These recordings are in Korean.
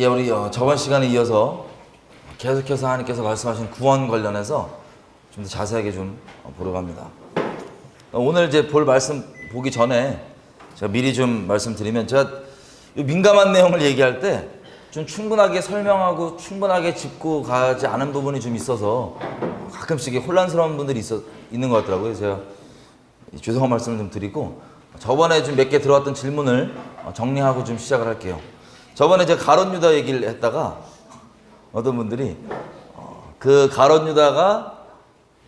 예, 우리 저번 시간에 이어서 계속해서 하나님께서 말씀하신 구원 관련해서 좀 더 자세하게 좀 보려고 합니다. 오늘 이제 볼 말씀 보기 전에 제가 미리 좀 말씀드리면, 제가 민감한 내용을 얘기할 때 좀 충분하게 설명하고 충분하게 짚고 가지 않은 부분이 좀 있어서 가끔씩 혼란스러운 분들이 있는 것 같더라고요. 제가 죄송한 말씀을 좀 드리고, 저번에 좀 몇 개 들어왔던 질문을 정리하고 좀 시작을 할게요. 저번에 제가 가룟 유다 얘기를 했다가 어떤 분들이 그 가룟 유다가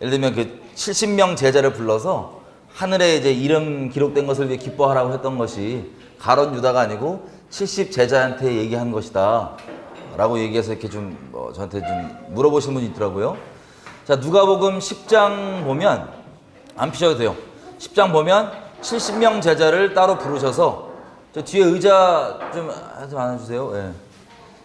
예를 들면 그 70명 제자를 불러서 하늘에 이제 이름 기록된 것을 위해 기뻐하라고 했던 것이 가룟 유다가 아니고 70 제자한테 얘기한 것이다 라고 얘기해서 이렇게 좀 저한테 좀 물어보시는 분이 있더라고요. 자, 누가복음 10장 보면, 안 피셔도 돼요. 10장 보면 70명 제자를 따로 부르셔서, 저 뒤에 의자 좀 안아주세요. 예.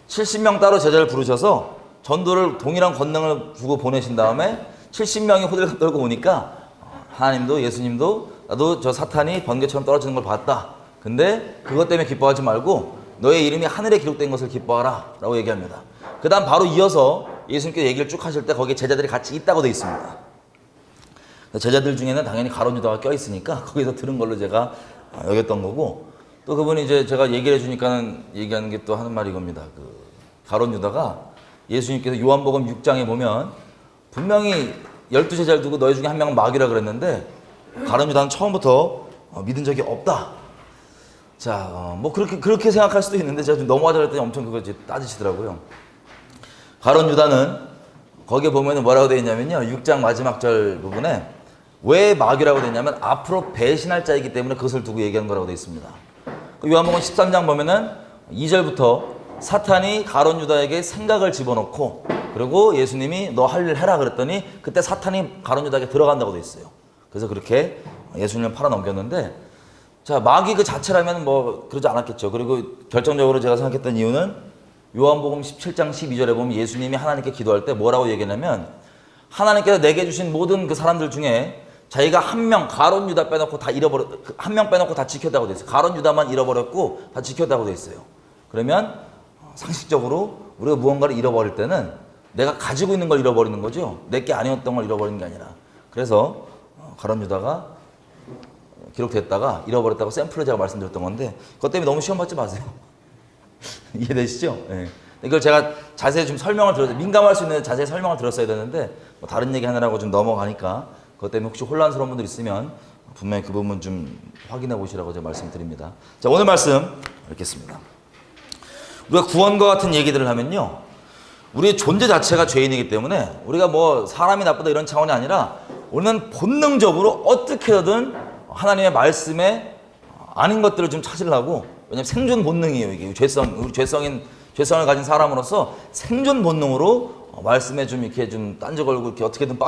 70명 따로 제자를 부르셔서 전도를 동일한 권능을 주고 보내신 다음에 70명이 호들갑 떨고 오니까 하나님도 예수님도 나도 저 사탄이 번개처럼 떨어지는 걸 봤다. 근데 그것 때문에 기뻐하지 말고 너의 이름이 하늘에 기록된 것을 기뻐하라 라고 얘기합니다. 그 다음 바로 이어서 예수님께서 얘기를 쭉 하실 때 거기에 제자들이 같이 있다고 되어 있습니다. 제자들 중에는 당연히 가룟 유다가 껴있으니까 거기서 들은 걸로 제가 여겼던 거고, 또 그분이 이제 제가 얘기를 해주니까는 얘기하는 게 또 하는 말이 겁니다. 그 가룟 유다가 예수님께서 요한복음 6장에 보면 분명히 12제자를 두고 너희 중에 한 명은 마귀라 그랬는데 가룟 유다는 처음부터 믿은 적이 없다. 자, 뭐 그렇게 생각할 수도 있는데 제가 좀 넘어가자 그랬더니 엄청 그거 이제 따지시더라고요. 가룟 유다는 거기에 보면 뭐라고 되어 있냐면요, 6장 마지막 절 부분에 왜 마귀라고 되어 있냐면 앞으로 배신할 자이기 때문에 그것을 두고 얘기한 거라고 되어 있습니다. 요한복음 13장 보면은 2절부터 사탄이 가룟 유다에게 생각을 집어넣고, 그리고 예수님이 너 할 일 해라 그랬더니 그때 사탄이 가룟 유다에게 들어간다고 되어 있어요. 그래서 그렇게 예수님을 팔아넘겼는데, 자, 마귀 그 자체라면 뭐 그러지 않았겠죠. 그리고 결정적으로 제가 생각했던 이유는 요한복음 17장 12절에 보면 예수님이 하나님께 기도할 때 뭐라고 얘기하냐면, 하나님께서 내게 주신 모든 그 사람들 중에 자기가 한 명, 가룟 유다 빼놓고 다 한 명 빼놓고 다 지켰다고 돼 있어요. 가룟 유다만 잃어버렸고 다 지켰다고 돼 있어요. 그러면 상식적으로 우리가 무언가를 잃어버릴 때는 내가 가지고 있는 걸 잃어버리는 거죠. 내게 아니었던 걸 잃어버리는 게 아니라. 그래서 가룟 유다가 기록됐다가 잃어버렸다고 샘플을 제가 말씀드렸던 건데, 그것 때문에 너무 시험 받지 마세요. 이해되시죠? 네. 이걸 제가 자세히 좀 설명을 들었어요. 민감할 수 있는 자세히 설명을 들었어야 되는데 뭐 다른 얘기 하느라고 좀 넘어가니까, 그것 때문에 혹시 혼란스러운 분들 있으면 분명히 그 부분 좀 확인해 보시라고 제가 말씀드립니다. 자, 오늘 말씀 읽겠습니다. 우리가 구원과 같은 얘기들을 하면요, 우리의 존재 자체가 죄인이기 때문에 우리가 뭐 사람이 나쁘다 이런 차원이 아니라 우리는 본능적으로 어떻게든 하나님의 말씀에 아닌 것들을 좀 찾으려고, 왜냐면 생존 본능이에요. 이게 우리 죄성을 가진 사람으로서 생존 본능으로 말씀에 좀 이렇게 좀 딴지 걸고 이렇게 어떻게든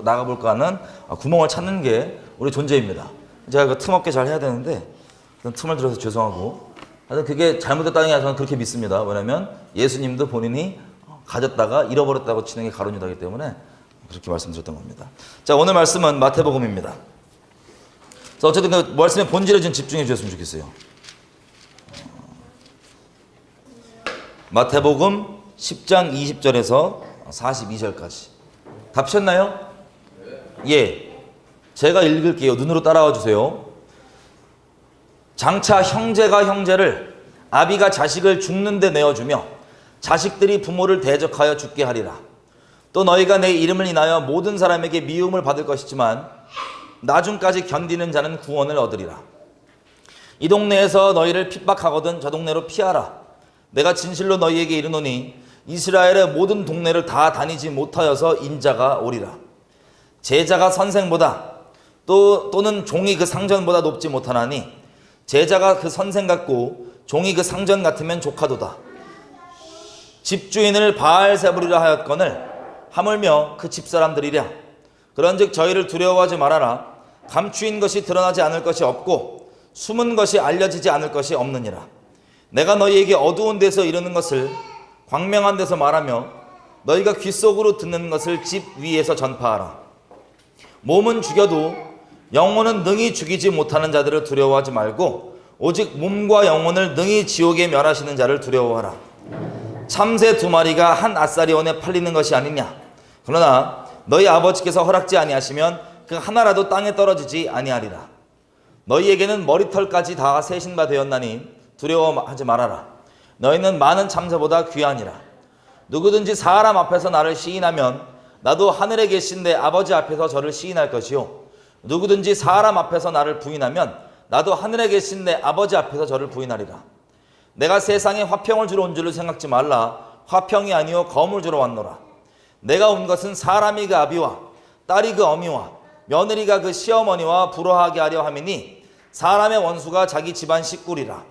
나가볼까 하는 구멍을 찾는 게 우리 존재입니다. 제가 그 틈없게 잘 해야 되는데 틈을 들어서 죄송하고, 하여튼 그게 잘못됐다는 게 저는 그렇게 믿습니다. 왜냐면 예수님도 본인이 가졌다가 잃어버렸다고 치는 게 가룟 유다이기 때문에 그렇게 말씀드렸던 겁니다. 자, 오늘 말씀은 마태복음입니다. 자, 어쨌든 그 말씀의 본질에 좀 집중해 주셨으면 좋겠어요. 마태복음 10장 20절에서 42절까지. 다 펴셨나요? 예. 제가 읽을게요. 눈으로 따라와 주세요. 장차 형제가 형제를, 아비가 자식을 죽는 데 내어주며 자식들이 부모를 대적하여 죽게 하리라. 또 너희가 내 이름을 인하여 모든 사람에게 미움을 받을 것이지만 나중까지 견디는 자는 구원을 얻으리라. 이 동네에서 너희를 핍박하거든 저 동네로 피하라. 내가 진실로 너희에게 이르노니 이스라엘의 모든 동네를 다 다니지 못하여서 인자가 오리라. 제자가 선생보다 또는 종이 그 상전보다 높지 못하나니 제자가 그 선생 같고 종이 그 상전 같으면 조카도다. 집주인을 바알세불이라 하였거늘 하물며 그 집사람들이랴. 그런즉 저희를 두려워하지 말아라. 감추인 것이 드러나지 않을 것이 없고 숨은 것이 알려지지 않을 것이 없느니라. 내가 너희에게 어두운 데서 이르는 것을 광명한 데서 말하며 너희가 귓속으로 듣는 것을 집 위에서 전파하라. 몸은 죽여도 영혼은 능히 죽이지 못하는 자들을 두려워하지 말고 오직 몸과 영혼을 능히 지옥에 멸하시는 자를 두려워하라. 참새 2마리가 한 아사리원에 팔리는 것이 아니냐. 그러나 너희 아버지께서 허락지 아니하시면 그 하나라도 땅에 떨어지지 아니하리라. 너희에게는 머리털까지 다 세신 바 되었나니 두려워하지 말아라. 너희는 많은 참새보다 귀하니라. 누구든지 사람 앞에서 나를 시인하면 나도 하늘에 계신 내 아버지 앞에서 저를 시인할 것이요, 누구든지 사람 앞에서 나를 부인하면 나도 하늘에 계신 내 아버지 앞에서 저를 부인하리라. 내가 세상에 화평을 주러 온 줄을 생각지 말라. 화평이 아니요 검을 주러 왔노라. 내가 온 것은 사람이 그 아비와 딸이 그 어미와 며느리가 그 시어머니와 불화하게 하려 함이니 사람의 원수가 자기 집안 식구리라.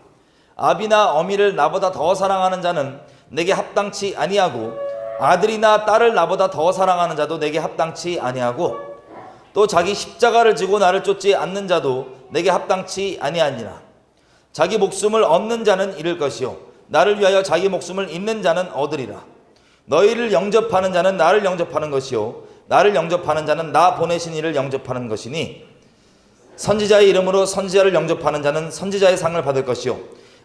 아비나 어미를 나보다 더 사랑하는 자는 내게 합당치 아니하고 아들이나 딸을 나보다 더 사랑하는 자도 내게 합당치 아니하고 또 자기 십자가를 지고 나를 쫓지 않는 자도 내게 합당치 아니하니라. 자기 목숨을 얻는 자는 잃을 것이요 나를 위하여 자기 목숨을 잃는 자는 얻으리라. 너희를 영접하는 자는 나를 영접하는 것이요 나를 영접하는 자는 나 보내신 이를 영접하는 것이니 선지자의 이름으로 선지자를 영접하는 자는 선지자의 상을 받을 것이요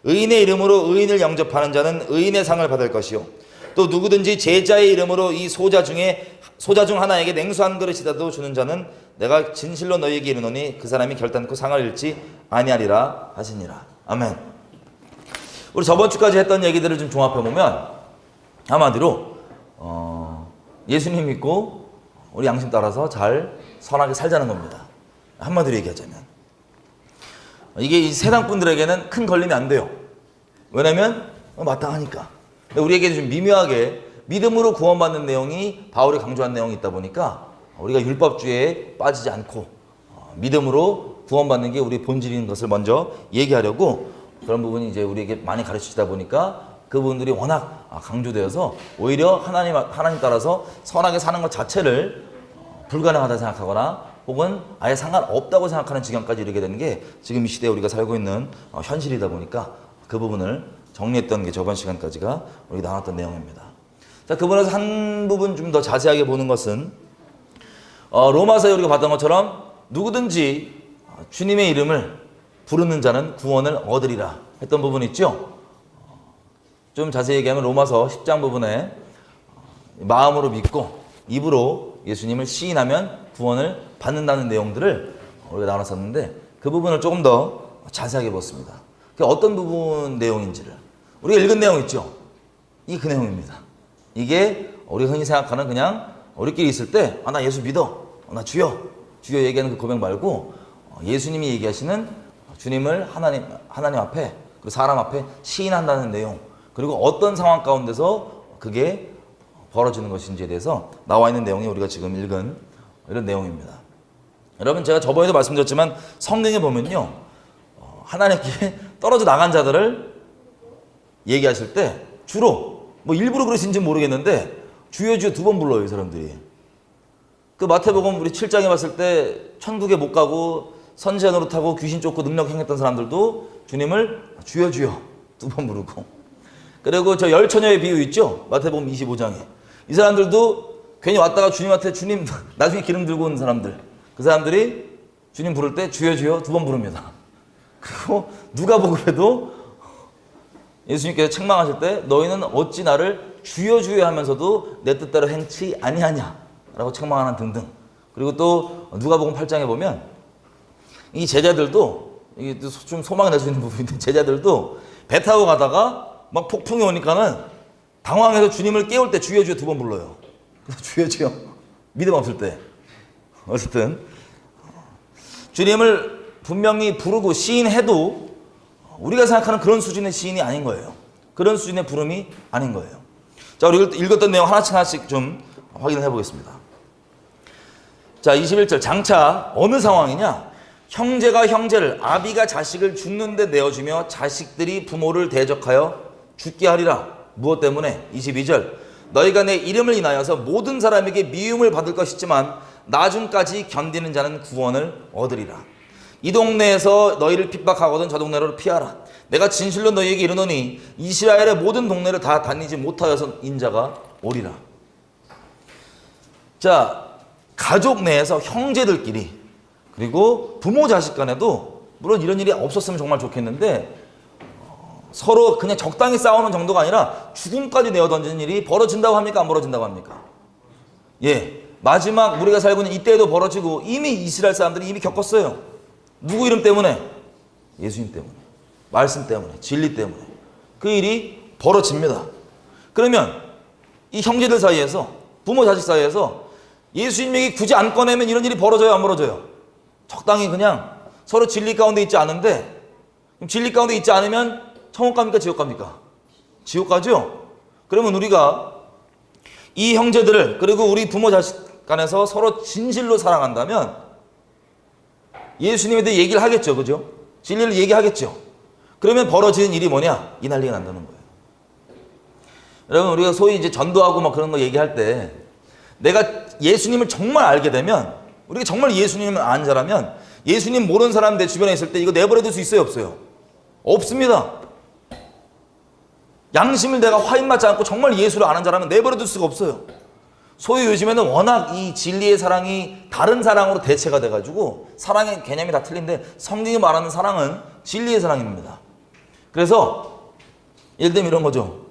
의인의 이름으로 의인을 영접하는 자는 의인의 상을 받을 것이요 또 누구든지 제자의 이름으로 이 소자 중 하나에게 냉수 한 그릇이라도 주는 자는 내가 진실로 너희에게 이르노니 그 사람이 결단코 상을 잃지 아니하리라 하시니라. 아멘. 우리 저번 주까지 했던 얘기들을 좀 종합해 보면 한마디로 예수님 믿고 우리 양심 따라서 잘 선하게 살자는 겁니다. 한마디로 얘기하자면 이게 이 세상 분들에게는 큰 걸림이 안 돼요. 왜냐면 마땅하니까. 우리에게 좀 미묘하게 믿음으로 구원받는 내용이 바울이 강조한 내용이 있다 보니까 우리가 율법주의에 빠지지 않고 믿음으로 구원받는 게 우리 본질인 것을 먼저 얘기하려고 그런 부분이 이제 우리에게 많이 가르치다 보니까 그 부분들이 워낙 강조되어서 오히려 하나님 따라서 선하게 사는 것 자체를 불가능하다 생각하거나 혹은 아예 상관없다고 생각하는 지경까지 이르게 되는 게 지금 이 시대에 우리가 살고 있는 현실이다 보니까 그 부분을 정리했던 게 저번 시간까지가 우리 나눴던 내용입니다. 자, 그 부분에서 한 부분 좀 더 자세하게 보는 것은 로마서에 우리가 봤던 것처럼 누구든지 주님의 이름을 부르는 자는 구원을 얻으리라 했던 부분 있죠. 좀 자세히 얘기하면 로마서 10장 부분에 마음으로 믿고 입으로 예수님을 시인하면 구원을 받는다는 내용들을 우리가 나눴었는데 그 부분을 조금 더 자세하게 보았습니다. 그게 어떤 부분 내용인지를 우리가 읽은 내용 있죠. 이게 그 내용입니다. 이게 우리가 흔히 생각하는 그냥 우리끼리 있을 때 나 예수 믿어, 나 주여 얘기하는 그 고백 말고 예수님이 얘기하시는 주님을 하나님 앞에 그리고 사람 앞에 시인한다는 내용, 그리고 어떤 상황 가운데서 그게 벌어지는 것인지에 대해서 나와 있는 내용이 우리가 지금 읽은 이런 내용입니다. 여러분, 제가 저번에도 말씀드렸지만 성경에 보면요, 하나님께 떨어져 나간 자들을 얘기하실 때 주로 뭐 일부러 그러신지 모르겠는데 주여 2번 불러요, 이 사람들이. 그 마태복음 우리 7장에 봤을 때 천국에 못 가고 선지자 노릇하고 귀신 쫓고 능력 행했던 사람들도 주님을 주여 2번 부르고, 그리고 저 열처녀의 비유 있죠, 마태복음 25장에. 이 사람들도 괜히 왔다가 주님한테 주님 나중에 기름 들고 온 사람들, 그 사람들이 주님 부를 때 주여 2번 부릅니다. 그리고 누가복음에도 예수님께서 책망하실 때 너희는 어찌 나를 주여 하면서도 내 뜻대로 행치 아니하냐 라고 책망하는 등등. 그리고 또 누가복음 8장에 보면 이 제자들도, 이게 좀 소망을 낼 수 있는 부분인데, 제자들도 배 타고 가다가 막 폭풍이 오니까는 당황해서 주님을 깨울 때 주여 2번 불러요. 그래서 주여 믿음 없을 때. 어쨌든 주님을 분명히 부르고 시인해도 우리가 생각하는 그런 수준의 시인이 아닌 거예요. 그런 수준의 부름이 아닌 거예요. 자, 우리 읽었던 내용 하나씩 좀 확인을 해보겠습니다. 자, 21절. 장차 어느 상황이냐? 형제가 형제를, 아비가 자식을 죽는데 내어주며 자식들이 부모를 대적하여 죽게 하리라. 무엇 때문에? 22절. 너희가 내 이름을 인하여서 모든 사람에게 미움을 받을 것이지만 나중까지 견디는 자는 구원을 얻으리라. 이 동네에서 너희를 핍박하거든 저 동네로 피하라. 내가 진실로 너희에게 이르노니 이스라엘의 모든 동네를 다 다니지 못하여서 인자가 오리라. 자, 가족 내에서 형제들끼리, 그리고 부모 자식 간에도, 물론 이런 일이 없었으면 정말 좋겠는데 서로 그냥 적당히 싸우는 정도가 아니라 죽음까지 내어 던지는 일이 벌어진다고 합니까? 안 벌어진다고 합니까? 예. 마지막 우리가 살고 있는 이때에도 벌어지고 이미 이스라엘 사람들이 이미 겪었어요. 누구 이름 때문에? 예수님 때문에. 말씀 때문에. 진리 때문에. 그 일이 벌어집니다. 그러면 이 형제들 사이에서, 부모 자식 사이에서 예수님 얘기 굳이 안 꺼내면 이런 일이 벌어져요, 안 벌어져요? 적당히 그냥 서로 진리 가운데 있지 않은데, 진리 가운데 있지 않으면 천국 갑니까, 지옥 갑니까? 지옥 가죠? 그러면 우리가 이 형제들을, 그리고 우리 부모 자식 간에서 서로 진실로 사랑한다면 예수님에 대해 얘기를 하겠죠, 그죠? 진리를 얘기하겠죠. 그러면 벌어지는 일이 뭐냐? 이 난리가 난다는 거예요. 여러분, 우리가 소위 이제 전도하고 막 그런 거 얘기할 때, 내가 예수님을 정말 알게 되면, 우리가 정말 예수님을 아는 자라면, 예수님 모르는 사람 내 주변에 있을 때 이거 내버려둘 수 있어요, 없어요? 없습니다. 양심을 내가 화인맞지 않고 정말 예수를 아는 자라면 내버려둘 수가 없어요. 소위 요즘에는 워낙 이 진리의 사랑이 다른 사랑으로 대체가 돼가지고 사랑의 개념이 다 틀린데, 성경이 말하는 사랑은 진리의 사랑입니다. 그래서 예를 들면 이런 거죠.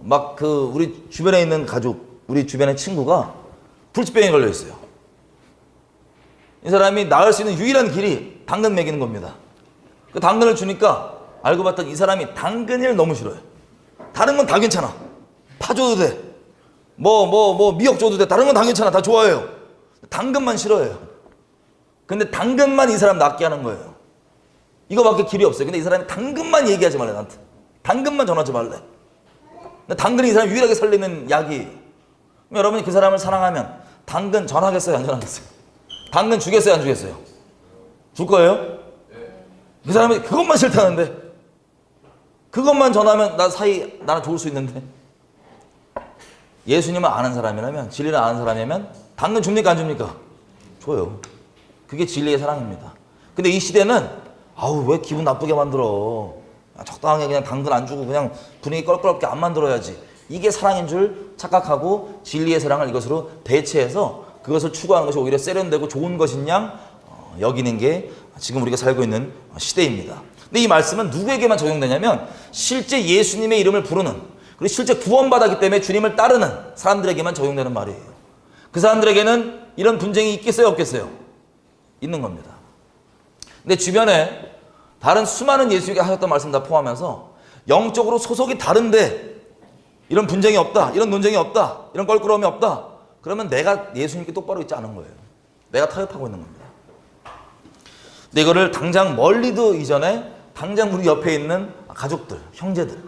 막 그 우리 주변에 있는 가족, 우리 주변의 친구가 불치병에 걸려 있어요. 이 사람이 나을 수 있는 유일한 길이 당근 먹이는 겁니다. 그 당근을 주니까 알고 봤더니 이 사람이 당근을 너무 싫어요. 다른 건 다 괜찮아. 파 줘도 돼. 미역 줘도 돼. 다른 건 다 괜찮아. 다 좋아해요. 당근만 싫어해요. 근데 당근만 이 사람 낫게 하는 거예요. 이거밖에 길이 없어요. 근데 이 사람이 당근만 얘기하지 말래, 나한테. 당근만 전하지 말래. 근데 당근이 이 사람 유일하게 살리는 약이에요. 여러분이 그 사람을 사랑하면 당근 전하겠어요, 안 전하겠어요? 당근 주겠어요, 안 주겠어요? 줄 거예요? 그 사람이 그것만 싫다는데, 그것만 전하면 나는 좋을 수 있는데. 예수님을 아는 사람이라면, 진리를 아는 사람이라면 당근 줍니까, 안 줍니까? 줘요. 그게 진리의 사랑입니다. 근데 이 시대는 왜 기분 나쁘게 만들어? 적당하게 그냥 당근 안 주고 그냥 분위기 껄끄럽게 안 만들어야지. 이게 사랑인 줄 착각하고 진리의 사랑을 이것으로 대체해서 그것을 추구하는 것이 오히려 세련되고 좋은 것인 양 여기는 게 지금 우리가 살고 있는 시대입니다. 근데 이 말씀은 누구에게만 적용되냐면 실제 예수님의 이름을 부르는, 그리고 실제 구원받았기 때문에 주님을 따르는 사람들에게만 적용되는 말이에요. 그 사람들에게는 이런 분쟁이 있겠어요, 없겠어요? 있는 겁니다. 근데 주변에 다른 수많은 예수님께 하셨던 말씀 다 포함해서 영적으로 소속이 다른데 이런 분쟁이 없다, 이런 논쟁이 없다, 이런 껄끄러움이 없다, 그러면 내가 예수님께 똑바로 있지 않은 거예요. 내가 타협하고 있는 겁니다. 근데 이거를 당장 멀리도 이전에 당장 우리 옆에 있는 가족들, 형제들,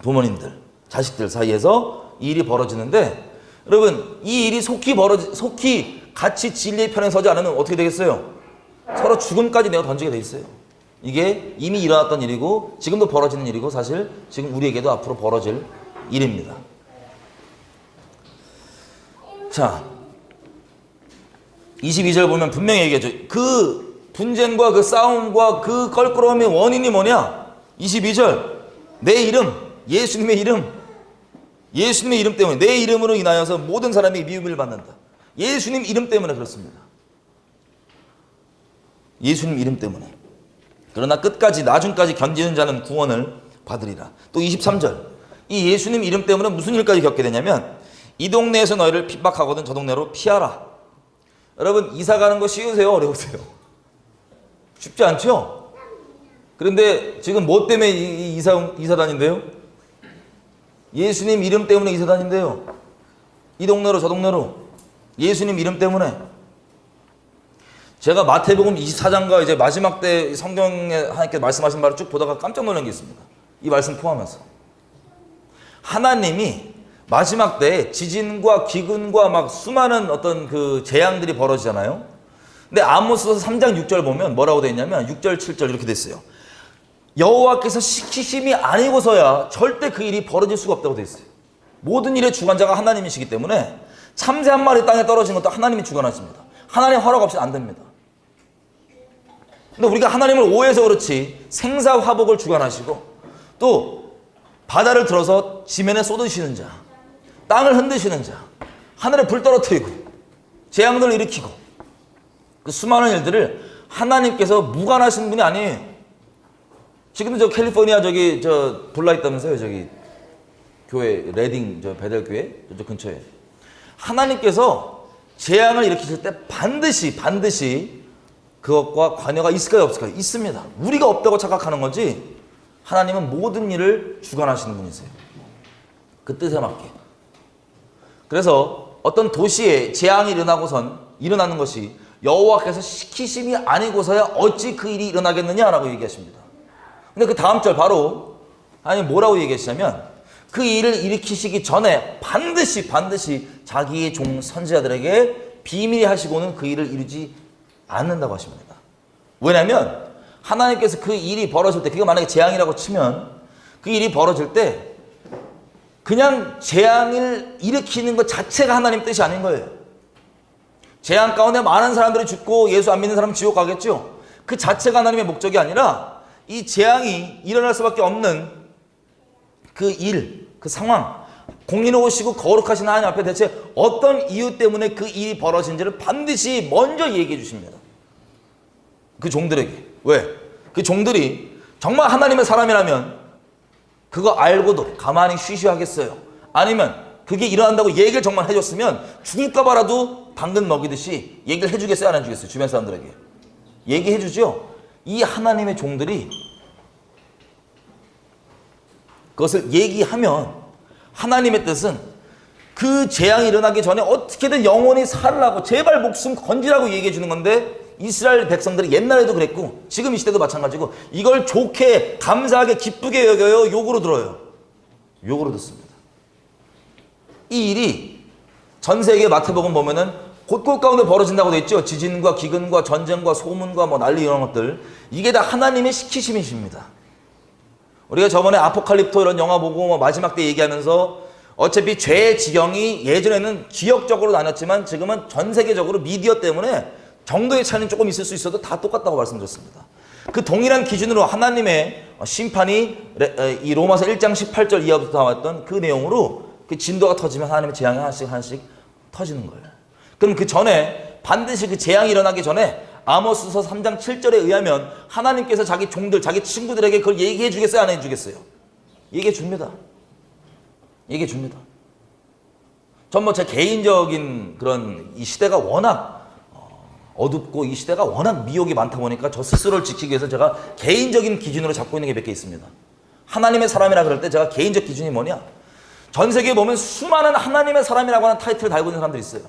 부모님들, 자식들 사이에서 이 일이 벌어지는데, 여러분 이 일이 속히 같이 진리의 편에 서지 않으면 어떻게 되겠어요? 서로 죽음까지 내어 던지게 돼 있어요. 이게 이미 일어났던 일이고 지금도 벌어지는 일이고 사실 지금 우리에게도 앞으로 벌어질 일입니다. 자, 22절 보면 분명히 얘기하죠. 그 분쟁과 그 싸움과 그 껄끄러움의 원인이 뭐냐? 22절, 내 이름, 예수님의 이름 때문에, 내 이름으로 인하여서 모든 사람이 미움을 받는다. 예수님 이름 때문에 그렇습니다. 예수님 이름 때문에. 그러나 끝까지 나중까지 견디는 자는 구원을 받으리라. 또 23절, 이 예수님 이름 때문에 무슨 일까지 겪게 되냐면 이 동네에서 너희를 핍박하거든 저 동네로 피하라. 여러분 이사 가는 거 쉬우세요, 어려우세요? 쉽지 않죠? 그런데 지금 뭐 때문에 이사 다닌대요? 예수님 이름 때문에 이사 다닌대요. 이 동네로 저 동네로 예수님 이름 때문에. 제가 마태복음 24장과 이제 마지막 때 성경에 하나님께 말씀하신 바를 쭉 보다가 깜짝 놀란 게 있습니다. 이 말씀 포함해서 하나님이 마지막 때 지진과 기근과 막 수많은 어떤 그 재앙들이 벌어지잖아요. 근데 아모스서 3장 6절 보면 뭐라고 되어 있냐면 6절 7절 이렇게 됐어요. 여호와께서 시키심이 아니고서야 절대 그 일이 벌어질 수가 없다고 되어 있어요. 모든 일의 주관자가 하나님이시기 때문에 참새 한 마리 땅에 떨어진 것도 하나님이 주관하십니다. 하나님 허락 없이는 안 됩니다. 근데 우리가 하나님을 오해해서 그렇지 생사화복을 주관하시고 또 바다를 들어서 지면에 쏟으시는 자, 땅을 흔드시는 자, 하늘에 불 떨어뜨리고 재앙들을 일으키고 그 수많은 일들을 하나님께서 무관하신 분이 아니에요. 지금도 저 캘리포니아 저기 저 불나 있다면서요. 저기 교회 레딩 저 베델 교회 저 근처에 하나님께서 재앙을 일으키실 때 반드시 그것과 관여가 있을까요, 없을까요? 있습니다. 우리가 없다고 착각하는 거지 하나님은 모든 일을 주관하시는 분이세요. 그 뜻에 맞게. 그래서 어떤 도시에 재앙이 일어나는 것이 여호와께서 시키심이 아니고서야 어찌 그 일이 일어나겠느냐라고 얘기하십니다. 근데 그 다음 절 바로 하나님 뭐라고 얘기하시냐면 그 일을 일으키시기 전에 반드시 자기의 종 선지자들에게 비밀히 하시고는 그 일을 이루지 않는다고 하십니다. 왜냐하면 하나님께서 그 일이 벌어질 때, 그게 만약에 재앙이라고 치면 그 일이 벌어질 때 그냥 재앙을 일으키는 것 자체가 하나님 뜻이 아닌 거예요. 재앙 가운데 많은 사람들이 죽고 예수 안 믿는 사람은 지옥 가겠죠. 그 자체가 하나님의 목적이 아니라 이 재앙이 일어날 수밖에 없는 그 일, 그 상황, 공의로우시고 거룩하신 하나님 앞에 대체 어떤 이유 때문에 그 일이 벌어진지를 반드시 먼저 얘기해 주십니다. 그 종들에게. 왜? 그 종들이 정말 하나님의 사람이라면 그거 알고도 가만히 쉬쉬하겠어요? 아니면 그게 일어난다고 얘기를 정말 해줬으면 죽을까 봐라도 당근 먹이듯이 얘기를 해주겠어요? 안 해주겠어요? 주변 사람들에게. 얘기해주죠? 이 하나님의 종들이 그것을 얘기하면 하나님의 뜻은 그 재앙이 일어나기 전에 어떻게든 영원히 살으라고 제발 목숨 건지라고 얘기해 주는 건데 이스라엘 백성들이 옛날에도 그랬고 지금 이 시대도 마찬가지고 이걸 좋게 감사하게 기쁘게 여겨요? 욕으로 들어요? 욕으로 듣습니다. 이 일이 전 세계 마태복음 보면은 곳곳 가운데 벌어진다고 돼 있죠. 지진과 기근과 전쟁과 소문과 뭐 난리 이런 것들, 이게 다 하나님의 시키심이십니다. 우리가 저번에 아포칼립토 이런 영화 보고 뭐 마지막 때 얘기하면서 어차피 죄의 지경이 예전에는 지역적으로 나눴지만 지금은 전 세계적으로 미디어 때문에 정도의 차이는 조금 있을 수 있어도 다 똑같다고 말씀드렸습니다. 그 동일한 기준으로 하나님의 심판이 이 로마서 1장 18절 이하부터 나왔던 그 내용으로 그 진도가 터지면 하나님의 재앙이 하나씩 터지는 거예요. 그럼 그 전에 반드시 그 재앙이 일어나기 전에 아모스서 3장 7절에 의하면 하나님께서 자기 종들, 자기 친구들에게 그걸 얘기해 주겠어요? 안 해주겠어요? 얘기해 줍니다. 얘기해 줍니다. 전 뭐 제 개인적인 그런 이 시대가 워낙 어둡고 이 시대가 워낙 미혹이 많다 보니까 저 스스로를 지키기 위해서 제가 개인적인 기준으로 잡고 있는 게 몇 개 있습니다. 하나님의 사람이라 그럴 때 제가 개인적 기준이 뭐냐? 전 세계에 보면 수많은 하나님의 사람이라고 하는 타이틀을 달고 있는 사람들이 있어요.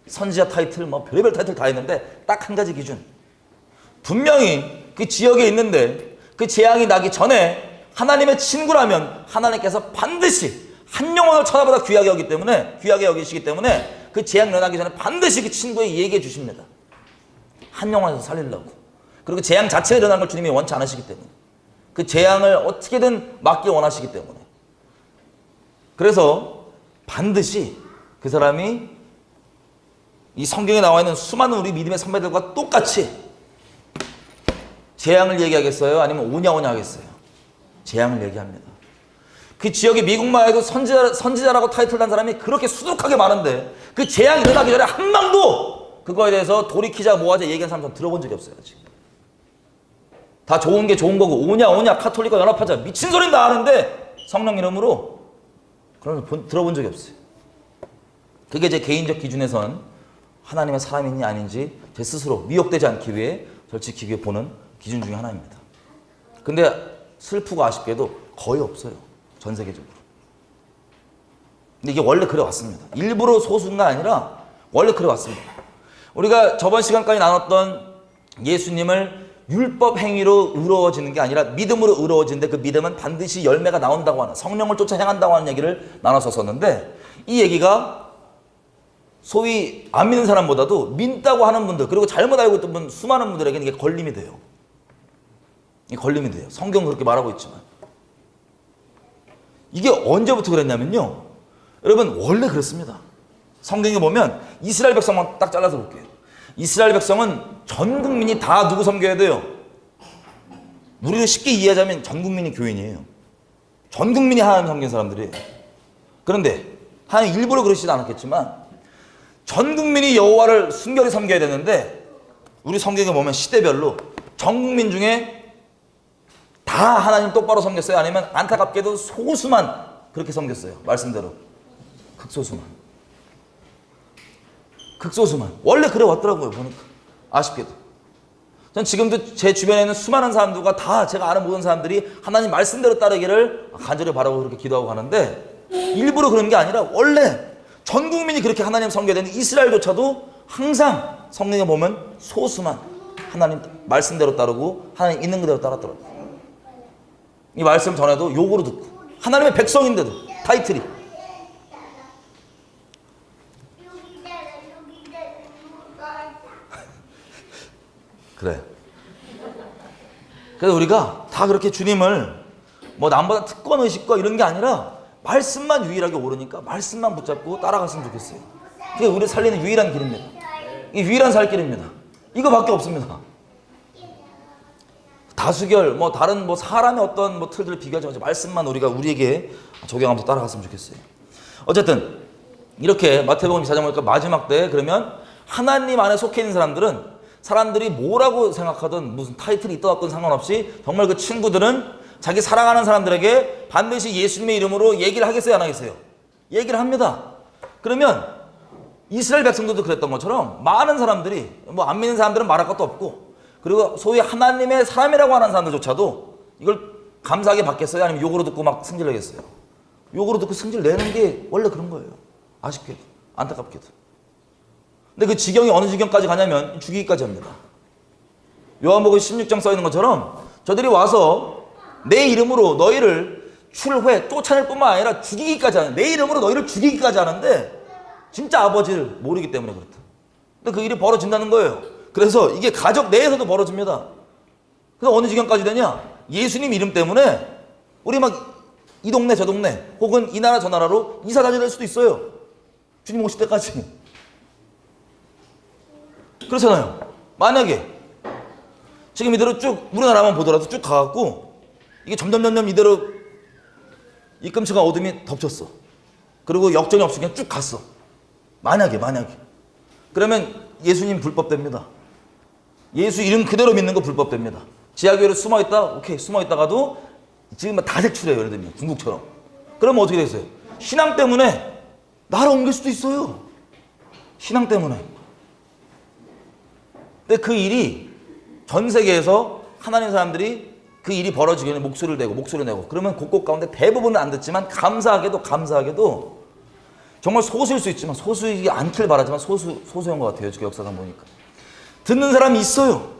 선지자 타이틀, 뭐 별의별 타이틀 다 있는데 딱 한 가지 기준. 분명히 그 지역에 있는데 그 재앙이 나기 전에 하나님의 친구라면 하나님께서 반드시 한 영혼을 천하보다 귀하게 여기시기 때문에 그 재앙이 일어나기 전에 반드시 그 친구에게 얘기해 주십니다. 한 영혼에서 살리려고. 그리고 재앙 자체가 일어나는 걸 주님이 원치 않으시기 때문에. 그 재앙을 어떻게든 막기 원하시기 때문에. 그래서 반드시 그 사람이 이 성경에 나와 있는 수많은 우리 믿음의 선배들과 똑같이 재앙을 얘기하겠어요? 아니면 오냐오냐 하겠어요? 재앙을 얘기합니다. 그 지역의 미국만 해도 선지자라고 타이틀 단 사람이 그렇게 수두룩하게 많은데 그 재앙이 일어나기 전에 한 명도 그거에 대해서 돌이키자 뭐하자 얘기한 사람 좀 들어본 적이 없어요. 아직. 다 좋은 게 좋은 거고 오냐 카톨릭과 연합하자 미친 소리는 다 하는데 성령 이름으로 그런 거 들어본 적이 없어요. 그게 제 개인적 기준에선 하나님의 사람인지 아닌지 제 스스로 미혹되지 않기 위해 저를 지키기 위해 보는 기준 중에 하나입니다. 근데 슬프고 아쉽게도 거의 없어요. 전 세계적으로. 근데 이게 원래 그래 왔습니다. 일부러 소수가 아니라 원래 그래 왔습니다. 우리가 저번 시간까지 나눴던 예수님을 율법 행위로 의로워지는 게 아니라 믿음으로 의로워지는데 그 믿음은 반드시 열매가 나온다고 하는 성령을 쫓아 행한다고 하는 얘기를 나눴었는데 이 얘기가 소위 안 믿는 사람보다도 믿다고 하는 분들 그리고 잘못 알고 있던 분 수많은 분들에게는 이게 걸림이 돼요. 이게 걸림이 돼요. 성경은 그렇게 말하고 있지만 이게 언제부터 그랬냐면요. 여러분 원래 그렇습니다. 성경에 보면 이스라엘 백성만 딱 잘라서 볼게요. 이스라엘 백성은 전 국민이 다 누구 섬겨야 돼요? 우리가 쉽게 이해하자면 전 국민이 교인이에요. 전 국민이 하나님 섬기는 사람들이에요. 그런데 하나님 일부러 그러시지 않았겠지만 전 국민이 여호와를 순결히 섬겨야 되는데 우리 성경에 보면 시대별로 전 국민 중에 다 다 하나님 똑바로 섬겼어요? 아니면 안타깝게도 소수만 그렇게 섬겼어요? 말씀대로. 극소수만. 극소수만. 원래 그래 왔더라고요, 보니까. 아쉽게도. 전 지금도 제 주변에 있는 수많은 사람들과 다 제가 아는 모든 사람들이 하나님 말씀대로 따르기를 간절히 바라고 그렇게 기도하고 가는데, 일부러 그런 게 아니라 원래 전 국민이 그렇게 하나님 섬겨야 되는 이스라엘조차도 항상 성경에 보면 소수만 하나님 말씀대로 따르고 하나님 있는 그대로 따랐더라고요. 이 말씀 전에도 욕으로 듣고, 하나님의 백성인데도 타이틀이. 그래. 그래서 우리가 다 그렇게 주님을 뭐 남보다 특권의식과 이런 게 아니라 말씀만 유일하게 오르니까 말씀만 붙잡고 따라갔으면 좋겠어요. 그게 우리를 살리는 유일한 길입니다. 이게 유일한 살 길입니다. 이거밖에 없습니다. 다수결, 뭐 다른 뭐 사람의 어떤 뭐 틀들을 비교하지 말고 말씀만 우리에게 적용하면서 따라갔으면 좋겠어요. 어쨌든 이렇게 마태복음 24장 보니까 마지막 때 그러면 하나님 안에 속해 있는 사람들이 뭐라고 생각하든 무슨 타이틀이 있던 상관없이 정말 그 친구들은 자기 사랑하는 사람들에게 반드시 예수님의 이름으로 얘기를 하겠어요, 안 하겠어요? 얘기를 합니다. 그러면 이스라엘 백성들도 그랬던 것처럼 많은 사람들이, 뭐 안 믿는 사람들은 말할 것도 없고, 그리고 소위 하나님의 사람이라고 하는 사람들조차도 이걸 감사하게 받겠어요? 아니면 욕으로 듣고 막 승질 내겠어요? 욕으로 듣고 승질 내는 게 원래 그런 거예요. 아쉽게도, 안타깝게도. 근데 그 지경이 어느 지경까지 가냐면 죽이기까지 합니다. 요한복음 16장 써 있는 것처럼 저들이 와서 내 이름으로 너희를 쫓아낼 뿐만 아니라 죽이기까지 하는, 내 이름으로 너희를 죽이기까지 하는데 진짜 아버지를 모르기 때문에 그렇다. 근데 그 일이 벌어진다는 거예요. 그래서 이게 가족 내에서도 벌어집니다. 그래서 어느 지경까지 되냐? 예수님 이름 때문에 우리 막 이 동네 저 동네 혹은 이 나라 저 나라로 이사 다닐 수도 있어요. 주님 오실 때까지. 그렇잖아요. 만약에 지금 이대로 쭉 우리나라만 보더라도 쭉 가갖고 이게 점점 이대로 입금처가 어둠이 덮쳤어. 그리고 역정이 없으니까 쭉 갔어. 만약에 그러면 예수님 불법됩니다. 예수 이름 그대로 믿는 거 불법됩니다. 지하교회로 숨어있다? 오케이, 숨어있다가도 지금 다 색출해요. 예를 들면 중국처럼. 그러면 어떻게 되겠어요? 신앙 때문에 나라 옮길 수도 있어요. 신앙 때문에. 근데 그 일이 전 세계에서 하나님 사람들이 그 일이 벌어지기 전에 목소리를 내고 그러면 곳곳 가운데 대부분은 안 듣지만 감사하게도 정말 소수일 수 있지만, 소수이지 않길 바라지만 소수인 것 같아요. 지금 역사상 보니까. 듣는 사람이 있어요.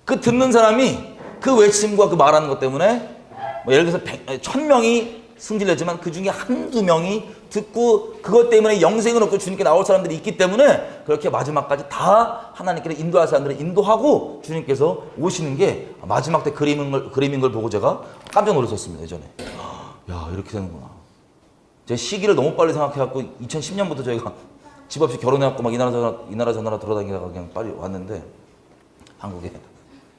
그 듣는 사람이 그 외침과 그 말하는 것 때문에 뭐 예를 들어서 1000명이 승질냈지만 그 중에 한두 명이 듣고 그것 때문에 영생을 얻고 주님께 나올 사람들이 있기 때문에 그렇게 마지막까지 다 하나님께로 인도할 사람들을 인도하고 주님께서 오시는 게 마지막 때 그림인 걸 보고 제가 깜짝 놀랐었습니다. 예전에. 야, 이렇게 되는구나. 제 시기를 너무 빨리 생각해갖고 2010년부터 저희가 집 없이 결혼해갖고 막 이 나라 저 나라 돌아다니다가 그냥 빨리 왔는데, 한국에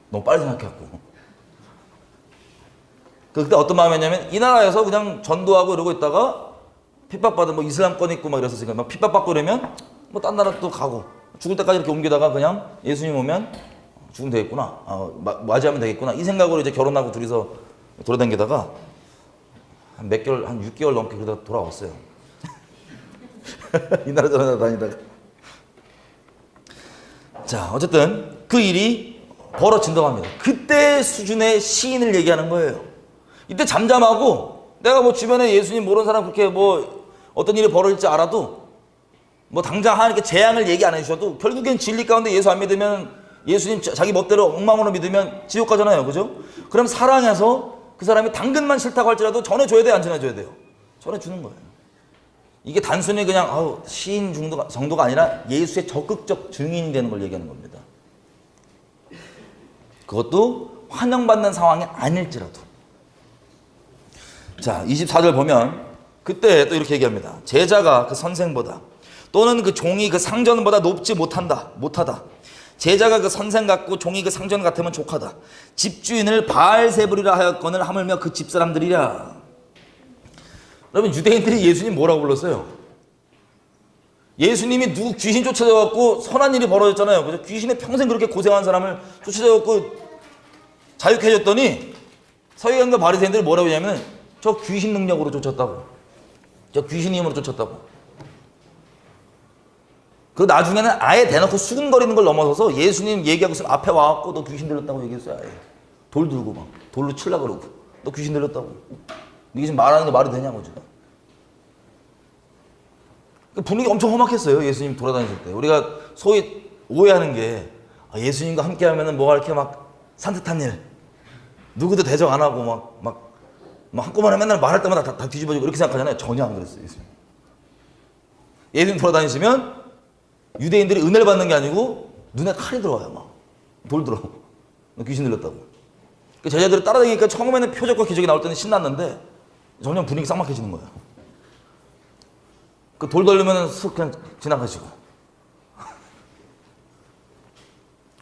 너무 빨리 생각해갖고. 그때 어떤 마음이었냐면 이 나라에서 그냥 전도하고 이러고 있다가 핍박받은 뭐 이슬람권 있고 막 이랬었으니까 막 핍박받고 그러면 뭐 딴 나라 또 가고 죽을 때까지 이렇게 옮기다가 그냥 예수님 오면 죽으면 되겠구나, 맞이하면 되겠구나, 이 생각으로 이제 결혼하고 둘이서 돌아다니다가 한 몇 개월, 한 6개월 넘게 그러다가 돌아왔어요. 이 나라 저 나라 다니다가. 자, 어쨌든 그 일이 벌어진다고 합니다. 그때 수준의 시인을 얘기하는 거예요. 이때 잠잠하고 내가 뭐 주변에 예수님 모르는 사람 그렇게 뭐 어떤 일이 벌어질지 알아도 뭐 당장 하나님께 재앙을 얘기 안 해주셔도 결국엔 진리 가운데 예수 안 믿으면, 예수님 자기 멋대로 엉망으로 믿으면 지옥 가잖아요. 그죠? 그럼 사랑해서 그 사람이 당근만 싫다고 할지라도 전해줘야 돼요? 안 전해줘야 돼요? 전해주는 거예요. 이게 단순히 그냥 시인 정도가 아니라 예수의 적극적 증인이 되는 걸 얘기하는 겁니다. 그것도 환영받는 상황이 아닐지라도. 자, 24절 보면 그때 또 이렇게 얘기합니다. 제자가 그 선생보다 또는 그 종이 그 상전보다 높지 못하다. 제자가 그 선생 같고 종이 그 상전 같으면 족하다. 집주인을 바알세불이라 하였거늘 하물며 그 집사람들이라. 여러분, 유대인들이 예수님 뭐라고 불렀어요? 예수님이 누구 귀신 쫓아져갖고 선한 일이 벌어졌잖아요. 그래서 귀신에 평생 그렇게 고생한 사람을 쫓아져갖고 자유케 해줬더니 서기관과 바리새인들이 뭐라고 하냐면 저 귀신 능력으로 쫓았다고. 저 귀신 힘으로 쫓았다고. 그 나중에는 아예 대놓고 수군거리는 걸 넘어서서 예수님 얘기하고 있으면 앞에 와갖고 너 귀신 들렸다고 얘기했어요. 아예. 돌 들고 막 돌로 칠라 그러고 너 귀신 들렸다고. 이게 지금 말하는 게 말이 되냐고 지금. 분위기 엄청 험악했어요. 예수님 돌아다니실 때. 우리가 소위 오해하는 게 예수님과 함께 하면은 뭐가 이렇게 막 산뜻한 일, 누구도 대적 안 하고 막 한꺼번에 맨날 말할 때마다 다 뒤집어지고 이렇게 생각하잖아요. 전혀 안 그랬어요. 예수님 돌아다니시면 유대인들이 은혜를 받는 게 아니고 눈에 칼이 들어와요. 막 돌 들어. 귀신 들렸다고. 그 제자들이 따라다니니까 처음에는 표적과 기적이 나올 때는 신났는데 점점 분위기 쌍막해지는 거예요. 그 돌 돌리면 슥 그냥 지나가시고.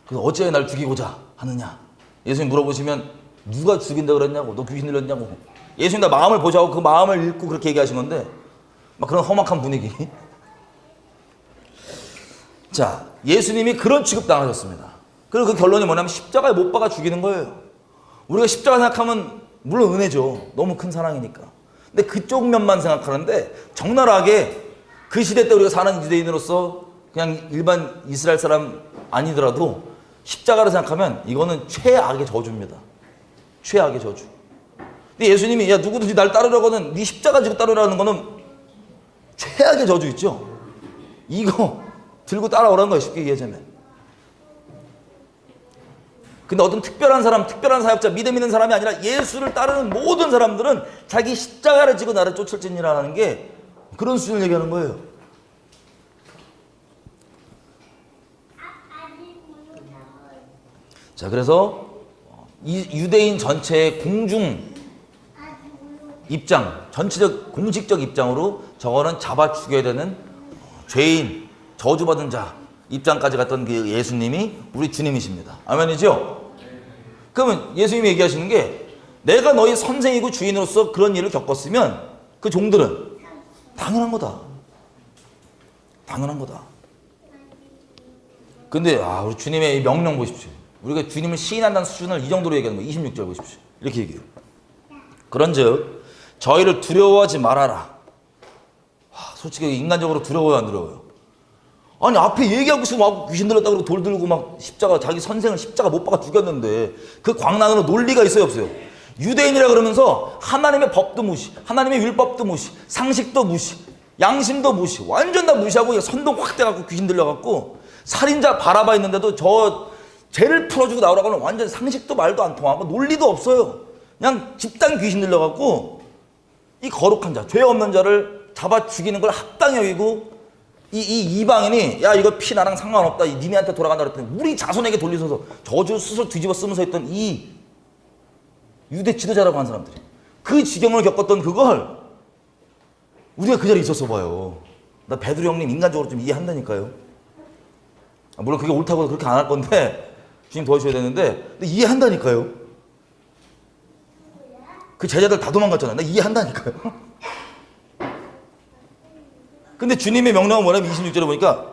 그래서 어찌하여 날 죽이고자 하느냐. 예수님 물어보시면 누가 죽인다 그랬냐고. 너 귀신 들렸냐고. 예수님 다 마음을 보자고 그 마음을 읽고 그렇게 얘기하신 건데 막 그런 험악한 분위기. 자, 예수님이 그런 취급 당하셨습니다. 그리고 그 결론이 뭐냐면 십자가에 못 박아 죽이는 거예요. 우리가 십자가 생각하면 물론 은혜죠. 너무 큰 사랑이니까. 근데 그쪽 면만 생각하는데 적나라하게 그 시대 때 우리가 사는 유대인으로서 그냥 일반 이스라엘 사람 아니더라도 십자가를 생각하면 이거는 최악의 저주입니다. 최악의 저주. 근데 예수님이 야 누구든지 날 따르려고는 네 십자가 지고 따르라는 거는 최악의 저주 있죠. 이거 들고 따라오라는 거예요. 쉽게 얘기하자면. 근데 어떤 특별한 사람, 특별한 사역자, 믿음 있는 사람이 아니라 예수를 따르는 모든 사람들은 자기 십자가를 지고 나를 쫓을지니라는 게 그런 수준을 얘기하는 거예요. 자, 그래서 이 유대인 전체의 공중 입장, 전체적 공식적 입장으로 저거는 잡아 죽여야 되는 죄인, 저주받은 자 입장까지 갔던 그 예수님이 우리 주님이십니다. 아멘이죠? 그러면 예수님이 얘기하시는 게 내가 너희 선생이고 주인으로서 그런 일을 겪었으면 그 종들은 당연한 거다. 당연한 거다. 근데 우리 주님의 이 명령 보십시오. 우리가 주님을 시인한다는 수준을 이 정도로 얘기하는 거예요. 26절 보십시오. 이렇게 얘기해요. 그런즉 저희를 두려워하지 말아라. 솔직히 인간적으로 두려워요, 안 두려워요? 아니 앞에 얘기하고 있으면 막 귀신 들렸다고 그러고 돌 들고 막 십자가 자기 선생을 십자가 못 박아 죽였는데 그 광란으로 논리가 있어요, 없어요? 유대인이라 그러면서 하나님의 법도 무시, 하나님의 율법도 무시, 상식도 무시, 양심도 무시, 완전 다 무시하고 선동 확 돼갖고 귀신 들려갖고 살인자 바라바 있는데도 저 죄를 풀어주고 나오라고 하면 완전 상식도 말도 안 통하고 논리도 없어요. 그냥 집단 귀신 들려갖고 이 거룩한 자, 죄 없는 자를 잡아 죽이는 걸 합당히 여기고 이 이방인이 야 이거 피 나랑 상관없다 니네한테 돌아간다 그랬더니 우리 자손에게 돌리셔서 저주 스스로 뒤집어 쓰면서 했던 이 유대 지도자라고 하는 사람들이 그 지경을 겪었던 그걸 우리가 그 자리에 있었어 봐요. 나 베드로 형님 인간적으로 좀 이해한다니까요. 물론 그게 옳다고 그렇게 안 할 건데 주님 도와주셔야 되는데 근데 이해한다니까요. 그 제자들 다 도망갔잖아요. 나 이해한다니까요. 근데 주님의 명령은 뭐냐면 26절에 보니까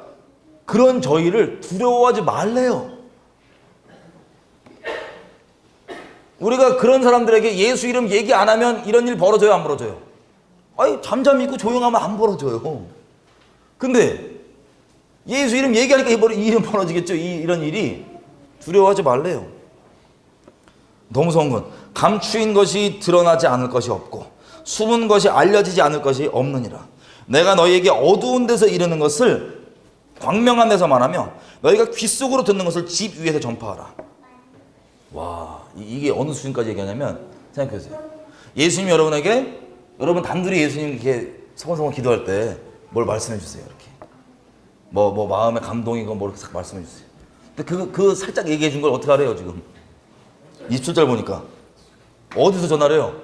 그런 저희를 두려워하지 말래요. 우리가 그런 사람들에게 예수 이름 얘기 안 하면 이런 일 벌어져요, 안 벌어져요? 아니 잠잠히 있고 조용하면 안 벌어져요. 근데 예수 이름 얘기하니까 이 일은 벌어지겠죠. 이런 일이 두려워하지 말래요. 더 무서운 건 감추인 것이 드러나지 않을 것이 없고 숨은 것이 알려지지 않을 것이 없느니라. 내가 너희에게 어두운 데서 이르는 것을 광명한 데서 말하며 너희가 귓속으로 듣는 것을 집 위에서 전파하라. 와, 이게 어느 수준까지 얘기하냐면 생각해보세요. 예수님이 여러분에게 여러분 단둘이 예수님 이렇게 서건서건 기도할 때 뭘 말씀해 주세요. 이렇게 뭐 마음의 감동이고 뭐 이렇게 싹 말씀해 주세요. 근데 그 살짝 얘기해 준 걸 어떻게 하래요 지금? 27절 보니까 어디서 전화를 해요?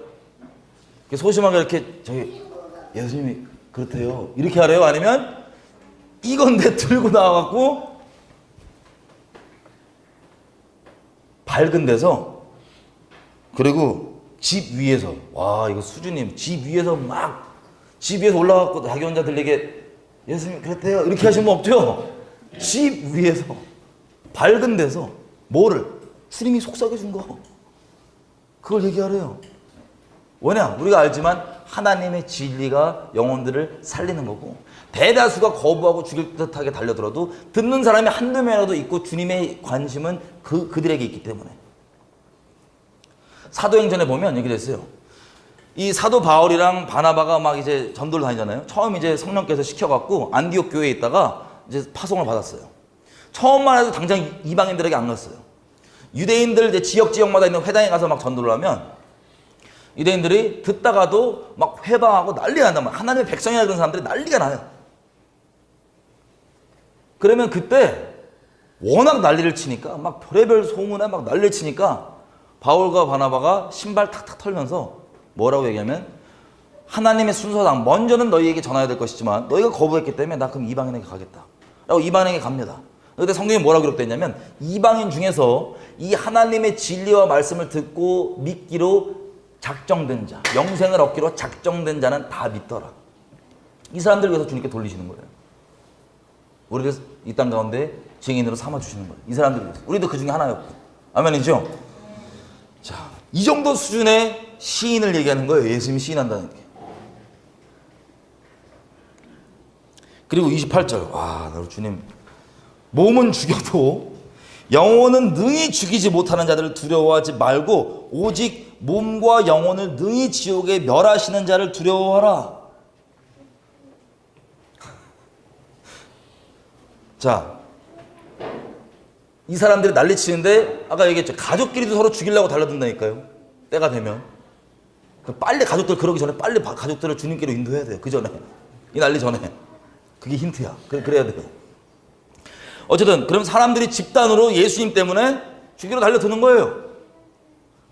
소심하게 이렇게 저기 예수님이 그렇대요 이렇게 하래요? 아니면 이건데 들고 나와갖고 밝은 데서 그리고 집 위에서 와 이거 수주님 집 위에서 집 위에서 올라가고 자기 혼자 들리게 예수님 그랬대요 이렇게 하시면 없죠? 집 위에서 밝은 데서 뭐를? 주님이 속삭여 준 거 그걸 얘기하래요. 왜냐? 우리가 알지만 하나님의 진리가 영혼들을 살리는 거고, 대다수가 거부하고 죽일 듯하게 달려들어도 듣는 사람이 한두 명이라도 있고 주님의 관심은 그들에게 있기 때문에. 사도행전에 보면 얘기 됐어요. 이 사도 바울이랑 바나바가 막 이제 전도를 다니잖아요. 처음 이제 성령께서 시켜갖고 안디옥 교회에 있다가 이제 파송을 받았어요. 처음만 해도 당장 이방인들에게 안 갔어요. 유대인들 이제 지역마다 있는 회당에 가서 막 전도를 하면 유대인들이 듣다가도 막 회방하고 난리가 난단 말이에요. 하나님의 백성이라 그런 사람들이 난리가 나요. 그러면 그때 워낙 난리를 치니까 막 별의별 소문에 막 난리를 치니까 바울과 바나바가 신발 탁탁 털면서 뭐라고 얘기하면, 하나님의 순서상 먼저는 너희에게 전해야 될 것이지만 너희가 거부했기 때문에 나 그럼 이방인에게 가겠다 라고 이방인에게 갑니다. 그때 성경에 뭐라고 기록되어 있냐면, 이방인 중에서 이 하나님의 진리와 말씀을 듣고 믿기로 작정된 자, 영생을 얻기로 작정된 자는 다 믿더라. 이 사람들을 위해서 주님께 돌리시는 거예요. 우리를 이 땅 가운데 증인으로 삼아주시는 거예요. 이 사람들을 위해서. 우리도 그 중에 하나였고. 아멘이죠? 자, 이 정도 수준의 시인을 얘기하는 거예요. 예수님이 시인한다는 게. 그리고 28절. 와, 나를 주님. 몸은 죽여도 영혼은 능히 죽이지 못하는 자들을 두려워하지 말고 오직 몸과 영혼을 능히 지옥에 멸하시는 자를 두려워하라. 자, 이 사람들이 난리치는데 아까 얘기했죠. 가족끼리도 서로 죽이려고 달려든다니까요. 때가 되면. 빨리 가족들 그러기 전에 빨리 가족들을 주님께로 인도해야 돼요. 그 전에. 이 난리 전에. 그게 힌트야. 그래야 돼요. 어쨌든 그럼 사람들이 집단으로 예수님 때문에 죽이러 달려드는 거예요.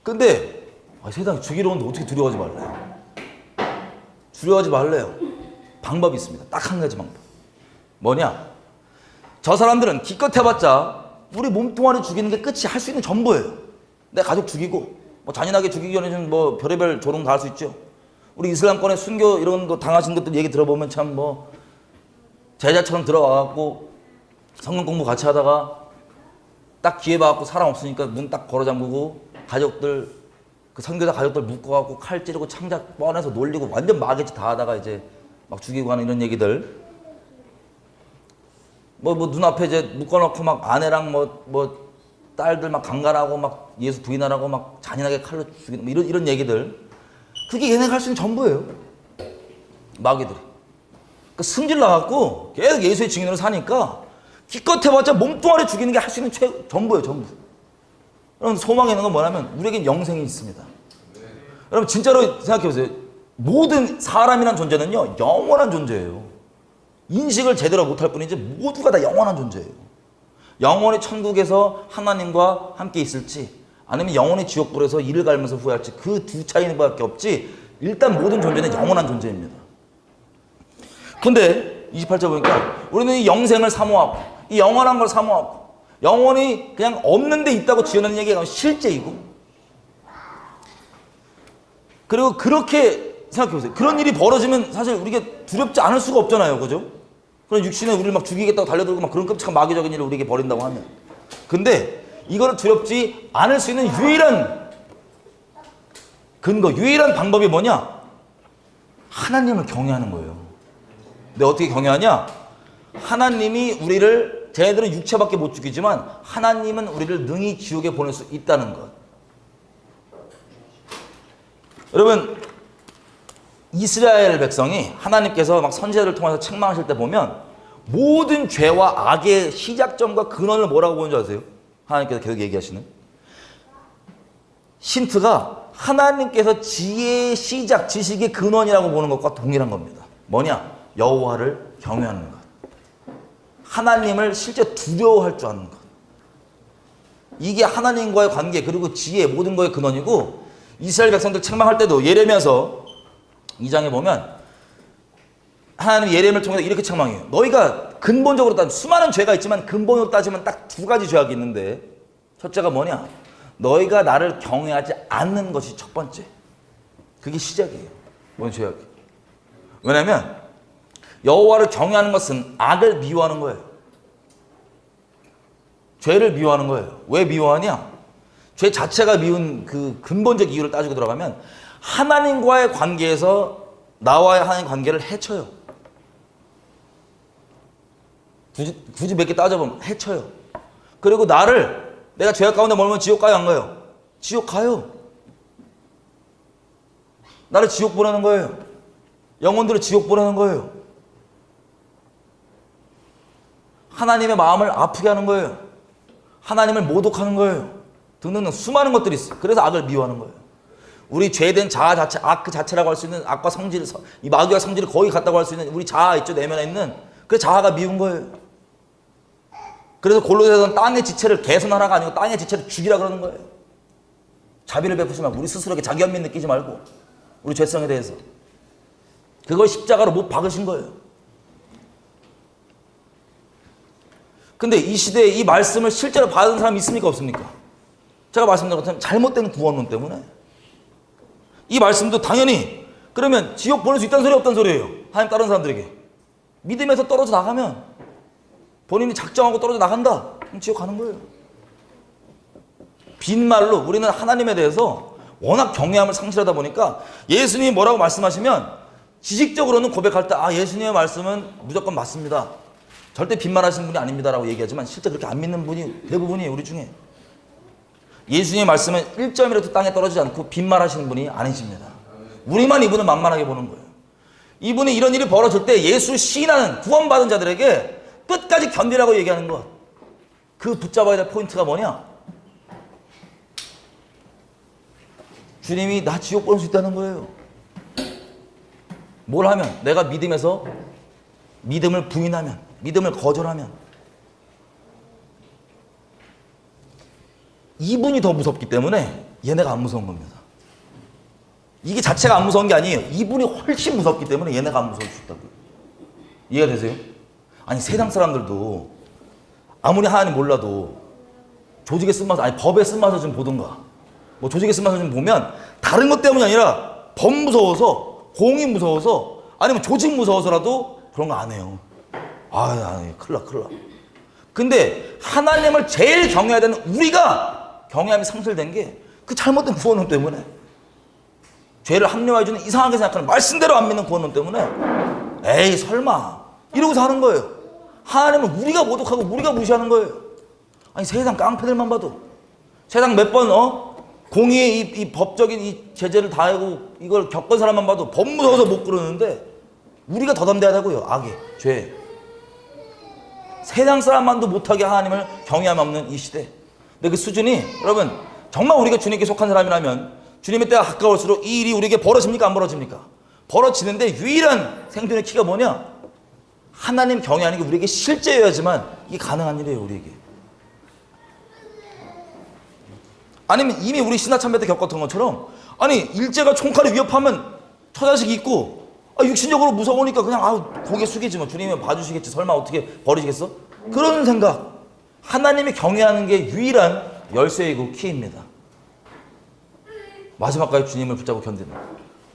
근데 세상에 죽이러 오는데 어떻게 두려워하지 말래요? 두려워하지 말래요. 방법이 있습니다. 딱 한 가지 방법. 뭐냐? 저 사람들은 기껏 해봤자 우리 몸뚱아리 죽이는 게 끝이, 할 수 있는 전부예요. 내 가족 죽이고 뭐 잔인하게 죽이기 전에는 뭐 별의별 조롱 다 할 수 있죠. 우리 이슬람권의 순교 이런 거 당하신 것들 얘기 들어보면 참 뭐 제자처럼 들어와갖고 성경 공부 같이 하다가 딱 기회 봐갖고 사람 없으니까 문 딱 걸어 잠그고 가족들, 그 선교사 가족들 묶어갖고 칼 찌르고 창작 뻔해서 놀리고 완전 마개짓 다 하다가 이제 막 죽이고 하는 이런 얘기들. 뭐 눈앞에 이제 묶어놓고 막 아내랑 뭐 딸들 막 강간하고 막 예수 부인하라고 막 잔인하게 칼로 죽이는 이런 얘기들. 그게 얘네가 할 수 있는 전부예요. 마귀들이. 그러니까 승질 나갖고 계속 예수의 증인으로 사니까 기껏 해봤자 몸뚱아리 죽이는 게 할 수 있는 전부예요, 전부. 여러분, 소망에 있는 건 뭐냐면 우리에겐 영생이 있습니다. 여러분, 진짜로 생각해보세요. 모든 사람이란 존재는요, 영원한 존재예요. 인식을 제대로 못할 뿐이지 모두가 다 영원한 존재예요. 영원히 천국에서 하나님과 함께 있을지 아니면 영원히 지옥불에서 이를 갈면서 후회할지 그 두 차이는 밖에 없지, 일단 모든 존재는 영원한 존재입니다. 근데 28절 보니까 우리는 이 영생을 사모하고 이 영원한 걸 사모하고 영원히 그냥 없는 데 있다고 지어내는 얘기가 실제이고, 그리고 그렇게 생각해보세요. 그런 일이 벌어지면 사실 우리가 두렵지 않을 수가 없잖아요. 그죠? 그런 육신에 우리를 막 죽이겠다고 달려들고 막 그런 끔찍한 마귀적인 일을 우리에게 벌인다고 하면. 근데 이거를 두렵지 않을 수 있는 유일한 근거, 유일한 방법이 뭐냐? 하나님을 경외하는 거예요. 근데 어떻게 경외하냐? 하나님이 우리를, 쟤네들은 육체밖에 못 죽이지만 하나님은 우리를 능히 지옥에 보낼 수 있다는 것. 여러분, 이스라엘 백성이 하나님께서 막 선지자를 통해서 책망하실 때 보면 모든 죄와 악의 시작점과 근원을 뭐라고 보는 줄 아세요? 하나님께서 계속 얘기하시는 힌트가 하나님께서 지혜의 시작, 지식의 근원이라고 보는 것과 동일한 겁니다. 뭐냐? 여호와를 경외하는 것. 하나님을 실제 두려워할 줄 아는 것. 이게 하나님과의 관계, 그리고 지혜, 모든 거의 근원이고, 이스라엘 백성들 책망할 때도 예레미야서 2장에 보면 하나님이 예레미야를 통해서 이렇게 책망해요. 너희가 근본적으로 따지면 수많은 죄가 있지만 근본으로 따지면 딱 두 가지 죄악이 있는데, 첫째가 뭐냐? 너희가 나를 경외하지 않는 것이 첫 번째. 그게 시작이에요. 뭔 죄악이? 왜냐면 여호와를 경외하는 것은 악을 미워하는 거예요. 죄를 미워하는 거예요. 왜 미워하냐? 죄 자체가 미운 그 근본적 이유를 따지고 들어가면 하나님과의 관계에서 나와의 하나님 관계를 해쳐요. 굳이 몇 개 따져보면 해쳐요. 그리고 나를 내가 죄악 가운데 머물면 지옥 가요 안 가요? 지옥 가요. 나를 지옥 보내는 거예요. 영혼들을 지옥 보내는 거예요. 하나님의 마음을 아프게 하는 거예요. 하나님을 모독하는 거예요. 등등등 수많은 것들이 있어요. 그래서 악을 미워하는 거예요. 우리 죄된 자아 자체, 악 그 자체라고 할 수 있는 악과 성질, 이 마귀와 성질이 거의 같다고 할 수 있는 우리 자아 있죠, 내면에 있는 그 자아가 미운 거예요. 그래서 골로새서는 땅의 지체를 개선하라가 아니고 땅의 지체를 죽이라 그러는 거예요. 자비를 베푸지 말고 우리 스스로에게 자기 연민 느끼지 말고 우리 죄성에 대해서 그걸 십자가로 못 박으신 거예요. 근데 이 시대에 이 말씀을 실제로 받은 사람이 있습니까 없습니까? 제가 말씀드린 것처럼 잘못된 구원론 때문에 이 말씀도 당연히 그러면 지옥 보낼 수 있다는 소리 없다는 소리예요. 하나님 다른 사람들에게 믿음에서 떨어져 나가면 본인이 작정하고 떨어져 나간다 그럼 지옥 가는 거예요. 빈말로 우리는 하나님에 대해서 워낙 경외함을 상실하다 보니까 예수님이 뭐라고 말씀하시면 지식적으로는 고백할 때 예수님의 말씀은 무조건 맞습니다. 절대 빈말하시는 분이 아닙니다라고 얘기하지만 실제 그렇게 안 믿는 분이 대부분이에요. 우리 중에. 예수님의 말씀은 1점이라도 땅에 떨어지지 않고 빈말하시는 분이 아니십니다. 우리만 이분을 만만하게 보는 거예요. 이분이 이런 일이 벌어질 때 예수를 시인하는 구원받은 자들에게 끝까지 견디라고 얘기하는 것. 그 붙잡아야 될 포인트가 뭐냐? 주님이 나 지옥 보낼 수 있다는 거예요. 뭘 하면? 내가 믿음에서 믿음을 부인하면, 믿음을 거절하면 이분이 더 무섭기 때문에 얘네가 안 무서운 겁니다. 이게 자체가 안 무서운 게 아니에요. 이분이 훨씬 무섭기 때문에 얘네가 안 무서울 수 있다고요. 이해가 되세요? 아니 세상 사람들도 아무리 하나님 몰라도 조직의 쓴맛을 아니 법의 쓴맛을 좀 보든가 뭐 조직의 쓴맛을 좀 보면 다른 것 때문이 아니라 법 무서워서 공이 무서워서 아니면 조직 무서워서라도 그런 거 안 해요. 아니 큰일 나. 근데 하나님을 제일 경외해야 되는 우리가 경외함이 상실된 게 그 잘못된 구원론 때문에 죄를 합리화해주는 이상하게 생각하는 말씀대로 안 믿는 구원론 때문에 에이 설마 이러고 사는 거예요. 하나님을 우리가 모독하고 우리가 무시하는 거예요. 아니 세상 깡패들만 봐도 세상 몇 번 공의의 이 법적인 이 제재를 다하고 이걸 겪은 사람만 봐도 법 무서워서 못 그러는데 우리가 더 담대해야 되고요. 악에 죄에 세상 사람만도 못하게 하나님을 경외함 없는 이 시대. 근데 그 수준이 여러분 정말 우리가 주님께 속한 사람이라면 주님의 때가 가까울수록 이 일이 우리에게 벌어집니까 안 벌어집니까? 벌어지는데 유일한 생존의 키가 뭐냐? 하나님 경외하는 게 우리에게 실제여야지만 이게 가능한 일이에요. 우리에게. 아니면 이미 우리 신화참배 때 겪었던 것처럼 아니 일제가 총칼에 위협하면 처자식이 있고 육신적으로 무서우니까 그냥 고개 숙이지 뭐 주님이 봐주시겠지 설마 어떻게 버리시겠어? 그런 생각. 하나님이 경외하는 게 유일한 열쇠이고 키입니다. 마지막까지 주님을 붙잡고 견디는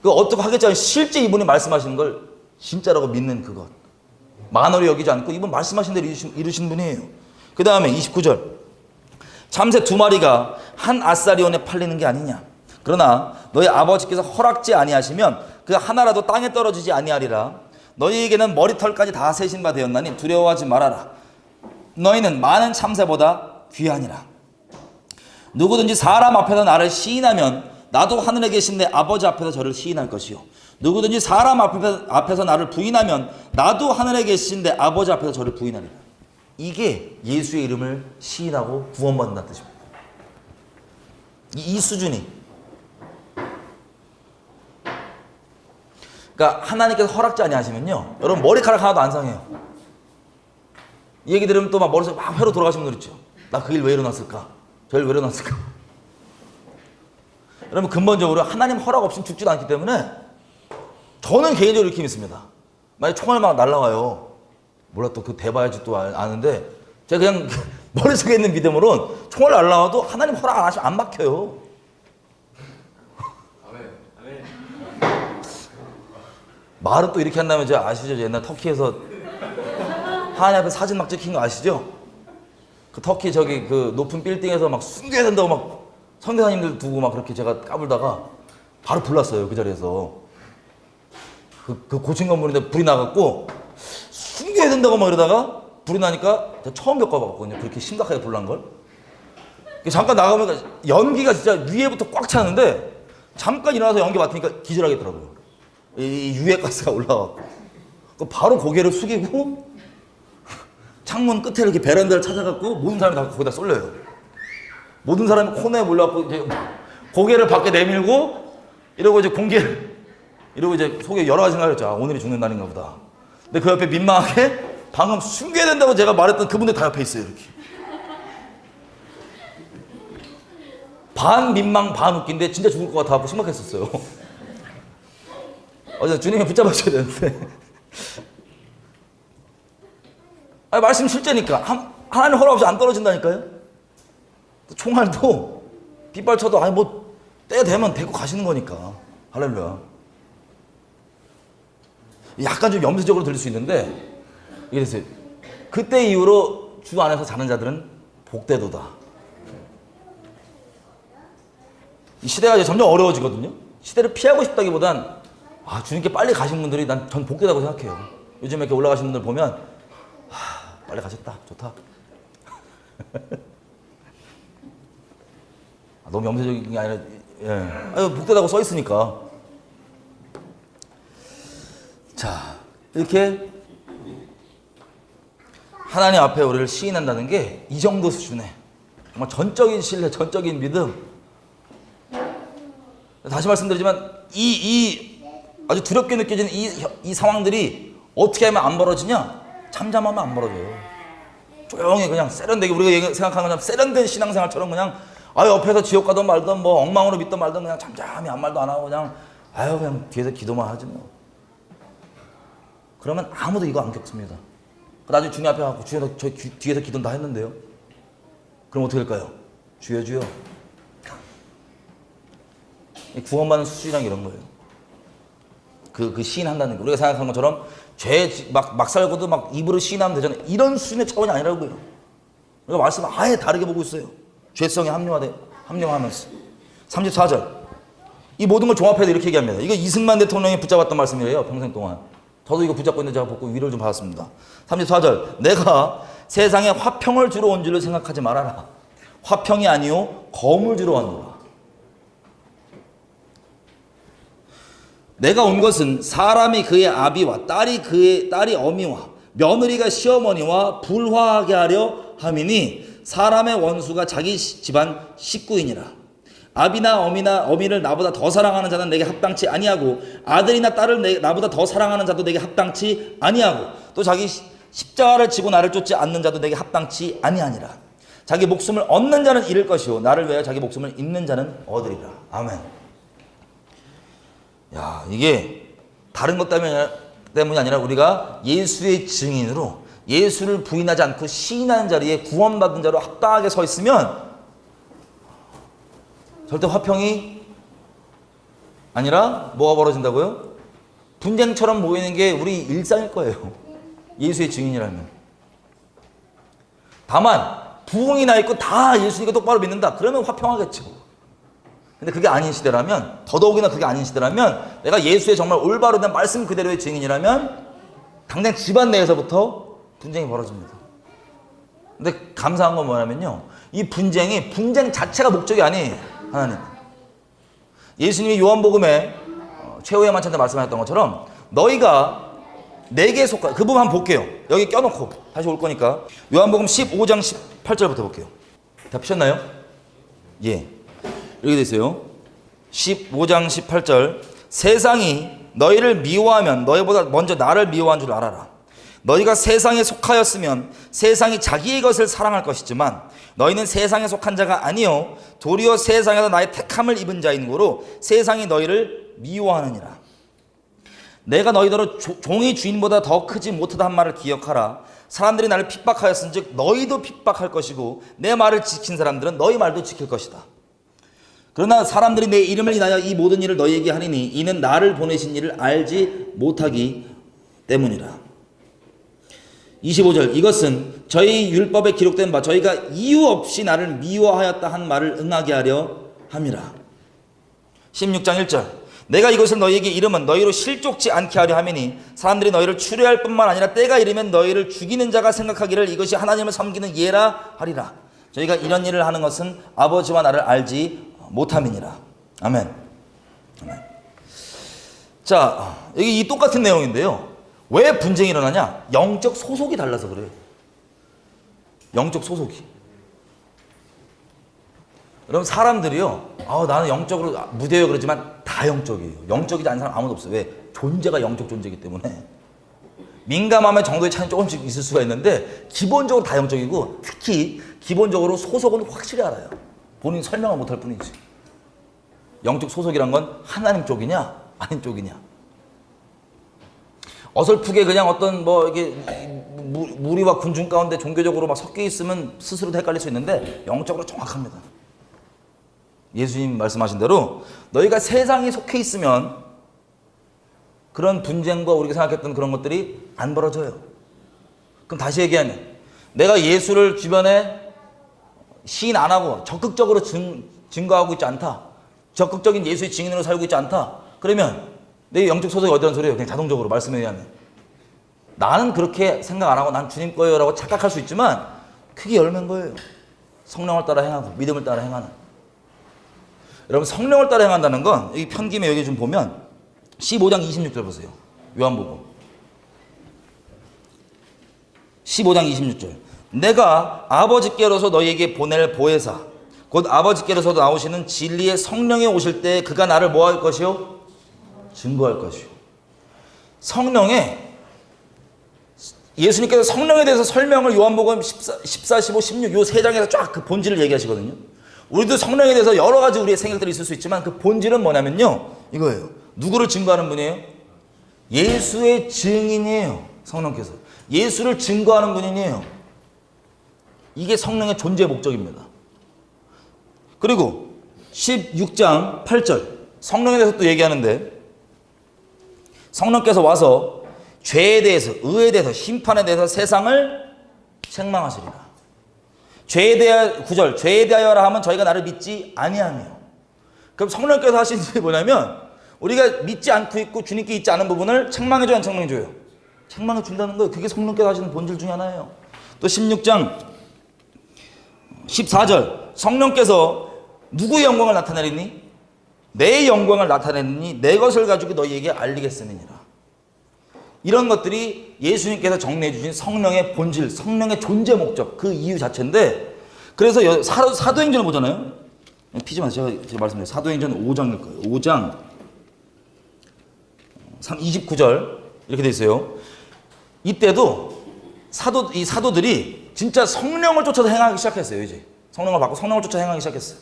그 어떻게 하겠지 실제 이분이 말씀하시는 걸 진짜라고 믿는 그것. 만월히 여기지 않고 이분 말씀하신 대로 이루신 분이에요. 그 다음에 29절 참새 2마리가 한 아사리온에 팔리는 게 아니냐. 그러나 너희 아버지께서 허락지 아니하시면 그 하나라도 땅에 떨어지지 아니하리라. 너희에게는 머리털까지 다 세신 바 되었나니 두려워하지 말아라. 너희는 많은 참새보다 귀하니라. 누구든지 사람 앞에서 나를 시인하면 나도 하늘에 계신 내 아버지 앞에서 저를 시인할 것이요. 누구든지 사람 앞에서 나를 부인하면 나도 하늘에 계신 내 아버지 앞에서 저를 부인하리라. 이게 예수의 이름을 시인하고 구원받는다는 뜻입니다. 이 수준이. 그러니까 하나님께서 허락지 아니하시면요 여러분 머리카락 하나도 안 상해요. 이 얘기 들으면 또 막 머릿속에 막 회로 돌아가시는 분들 있죠. 나 그 일 왜 일어났을까? 저 일 왜 일어났을까? 여러분 근본적으로 하나님 허락 없이는 죽지도 않기 때문에 저는 개인적으로 이렇게 믿습니다. 만약 총알 막 날라와요. 몰라 또 그 대봐야지 또 아는데 제가 그냥 머릿속에 있는 믿음으로는 총알 날라와도 하나님 허락 안 하시면 안 막혀요. 말은 또 이렇게 한다면 제가 아시죠? 옛날 터키에서 하나님 앞에 사진 막 찍힌 거 아시죠? 그 터키 저기 그 높은 빌딩에서 막 숨겨야 된다고 막 선교사님들 두고 막 그렇게 제가 까불다가 바로 불났어요. 그 자리에서. 그 고층 건물인데 불이 나갖고 숨겨야 된다고 막 이러다가 불이 나니까 제가 처음 겪어봤거든요. 그렇게 심각하게 불난 걸. 잠깐 나가면 연기가 진짜 위에부터 꽉 차는데 잠깐 일어나서 연기 맡으니까 기절하겠더라고요. 이 유해가스가 올라가고 바로 고개를 숙이고 창문 끝에 이렇게 베란다를 찾아갖고 모든 사람이 다 거기다 쏠려요. 모든 사람이 코너에 몰려갖고 이제 고개를 밖에 내밀고 이러고 이제 이러고 이제 속에 여러 가지 생각을 했죠. 아, 오늘이 죽는 날인가 보다. 근데 그 옆에 민망하게 방금 숨겨야 된다고 제가 말했던 그분들 다 옆에 있어요. 이렇게 반 민망 반 웃긴데 진짜 죽을 것 같아서 심각했었어요. 어제 주님이 붙잡아줘야 되는데 아니 말씀 실제니까 하나님 허락 없이 안 떨어진다니까요. 총알도 빗발쳐도 아니 뭐 때 되면 데리고 가시는 거니까. 할렐루야. 약간 좀 염세적으로 들릴 수 있는데 이랬어요. 그때 이후로 주 안에서 자는 자들은 복되도다. 이 시대가 이제 점점 어려워지거든요. 시대를 피하고 싶다기보단 주님께 빨리 가신 분들이 전 복되다고 생각해요. 요즘 이렇게 올라가시는 분들 보면 빨리 가셨다. 좋다. 너무 염세적인 게 아니라 복되다고 써 있으니까. 자, 이렇게 하나님 앞에 우리를 시인한다는 게 이 정도 수준의 정말 전적인 신뢰, 전적인 믿음. 다시 말씀드리지만 이 아주 두렵게 느껴지는 이 상황들이 어떻게 하면 안 벌어지냐? 잠잠하면 안 벌어져요. 조용히 그냥 세련되게 우리가 생각하는 것처럼 세련된 신앙생활처럼 그냥 옆에서 지옥 가든 말든 뭐 엉망으로 믿든 말든 그냥 잠잠히 아무 말도 안 하고 그냥 뒤에서 기도만 하지 뭐. 그러면 아무도 이거 안 겪습니다. 나중에 주님 앞에 가고 주여 저 뒤에서 기도는 다 했는데요. 그럼 어떻게 될까요? 주여 주여. 구원받는 수준이란 이런 거예요. 그 시인한다는 거. 우리가 생각하는 것처럼 죄 막 살고도 막 입으로 시인하면 되잖아요. 이런 수준의 차원이 아니라고요. 우리가 말씀을 아예 다르게 보고 있어요. 죄성이 합령하면서. 34절. 이 모든 걸 종합해서 이렇게 얘기합니다. 이거 이승만 대통령이 붙잡았던 말씀이에요. 평생 동안. 저도 이거 붙잡고 있는데 제가 보고 위로를 좀 받았습니다. 34절. 내가 세상에 화평을 주러 온 줄을 생각하지 말아라. 화평이 아니요 검을 주러 왔노라. 내가 온 것은 사람이 그의 아비와 딸이 어미와 며느리가 시어머니와 불화하게 하려 함이니 사람의 원수가 자기 집안 식구이니라. 아비나 어미를 나보다 더 사랑하는 자는 내게 합당치 아니하고 아들이나 딸을 나보다 더 사랑하는 자도 내게 합당치 아니하고 또 자기 십자가를 지고 나를 쫓지 않는 자도 내게 합당치 아니하니라. 자기 목숨을 얻는 자는 잃을 것이요 나를 위하여 자기 목숨을 잃는 자는 얻으리라. 아멘. 야, 이게 다른 것 때문이 아니라 우리가 예수의 증인으로 예수를 부인하지 않고 시인하는 자리에 구원받은 자로 합당하게 서 있으면 절대 화평이 아니라 뭐가 벌어진다고요? 분쟁처럼 보이는 게 우리 일상일 거예요. 예수의 증인이라면. 다만 부흥이 나 있고 다 예수니까 똑바로 믿는다. 그러면 화평하겠죠. 근데 그게 아닌 시대라면, 더더욱이나 그게 아닌 시대라면, 내가 예수의 정말 올바로 된 말씀 그대로의 증인이라면 당장 집안 내에서부터 분쟁이 벌어집니다. 근데 감사한 건 뭐냐면요, 이 분쟁 자체가 목적이 아니에요. 하나님. 예수님이 요한복음에 최후의 만찬 때 말씀하셨던 것처럼 너희가 내게 속하, 그 부분 한번 볼게요. 여기 껴놓고 다시 올 거니까. 요한복음 15장 18절부터 볼게요. 다 피셨나요? 예. 이렇게 돼 있어요. 15장 18절. 세상이 너희를 미워하면 너희보다 먼저 나를 미워한 줄 알아라. 너희가 세상에 속하였으면 세상이 자기의 것을 사랑할 것이지만 너희는 세상에 속한 자가 아니요 도리어 세상에서 나의 택함을 입은 자인 고로 세상이 너희를 미워하느니라. 내가 너희더러 종이 주인보다 더 크지 못하다 한 말을 기억하라. 사람들이 나를 핍박하였은즉 너희도 핍박할 것이고 내 말을 지킨 사람들은 너희 말도 지킬 것이다. 그러나 사람들이 내 이름을 인하여 이 모든 일을 너희에게 하리니 이는 나를 보내신 이를 알지 못하기 때문이라. 25절. 이것은 저희 율법에 기록된 바 저희가 이유 없이 나를 미워하였다 한 말을 응하게 하려 함이라. 16장 1절. 내가 이것을 너희에게 이름은 너희로 실족지 않게 하려 함이니 사람들이 너희를 추려할 뿐만 아니라 때가 이르면 너희를 죽이는 자가 생각하기를 이것이 하나님을 섬기는 예라 하리라. 저희가 이런 일을 하는 것은 아버지와 나를 알지 못함이니라. 아멘. 아멘. 자, 여기 이 똑같은 내용인데요. 왜 분쟁이 일어나냐? 영적 소속이 달라서 그래요. 영적 소속이. 여러분 사람들이요, 나는 영적으로 무뎌요 그러지만 다 영적이에요. 영적이지 않은 사람 아무도 없어요. 왜? 존재가 영적 존재이기 때문에. 민감함의 정도의 차이는 조금씩 있을 수가 있는데 기본적으로 다 영적이고, 특히 기본적으로 소속은 확실히 알아요. 본인이 설명을 못할 뿐이지. 영적 소속이란 건 하나님 쪽이냐 아닌 쪽이냐. 어설프게 그냥 어떤 이게 무리와 군중 가운데 종교적으로 막 섞여 있으면 스스로도 헷갈릴 수 있는데 영적으로 정확합니다. 예수님 말씀하신 대로 너희가 세상에 속해 있으면 그런 분쟁과 우리가 생각했던 그런 것들이 안 벌어져요. 그럼 다시 얘기하면 내가 예수를 주변에 시인 안 하고 적극적으로 증거하고 있지 않다. 적극적인 예수의 증인으로 살고 있지 않다. 그러면 내 영적 소속이 어디라는 소리예요? 그냥 자동적으로 말씀에 의하면. 나는 그렇게 생각 안 하고 난 주님 거예요 라고 착각할 수 있지만 그게 열매인 거예요. 성령을 따라 행하고 믿음을 따라 행하는. 여러분 성령을 따라 행한다는 건 이 편김에 여기 좀 보면 15장 26절 보세요. 요한복음 15장 26절. 내가 아버지께로서 너희에게 보낼 보혜사 곧 아버지께로서도 나오시는 진리의 성령이 오실 때 그가 나를 뭐 할 것이요? 증거할 것이요. 성령에 예수님께서 성령에 대해서 설명을 요한복음 14, 15, 16 요 세 장에서 쫙 그 본질을 얘기하시거든요. 우리도 성령에 대해서 여러 가지 우리의 생각들이 있을 수 있지만 그 본질은 뭐냐면요. 이거예요. 누구를 증거하는 분이에요? 예수의 증인이에요. 성령께서. 예수를 증거하는 분이에요. 이게 성령의 존재의 목적입니다. 그리고 16장 8절 성령에 대해서 또 얘기하는데 성령께서 와서 죄에 대해서, 의에 대해서, 심판에 대해서 세상을 책망하시리라. 죄에 대하여 9절 죄에 대하여라 하면 저희가 나를 믿지 아니하며. 그럼 성령께서 하신 일이 뭐냐면 우리가 믿지 않고 있고 주님께 있지 않은 부분을 책망해줘야 안 책망해줘요? 책망해 준다는 거예요. 그게 성령께서 하시는 본질 중에 하나예요. 또 16장 14절 성령께서 누구의 영광을 나타내리니? 내 영광을 나타내니 내 것을 가지고 너희에게 알리겠음이니라. 이런 것들이 예수님께서 정리해 주신 성령의 본질, 성령의 존재 목적, 그 이유 자체인데, 그래서 사도행전을 보잖아요. 피지 마세요. 제가 말씀드려요. 사도행전 5장일 거예요. 5장 29절 이렇게 돼 있어요. 이때도 이 사도들이 진짜 성령을 쫓아서 행하기 시작했어요. 이제 성령을 받고 성령을 쫓아 행하기 시작했어요.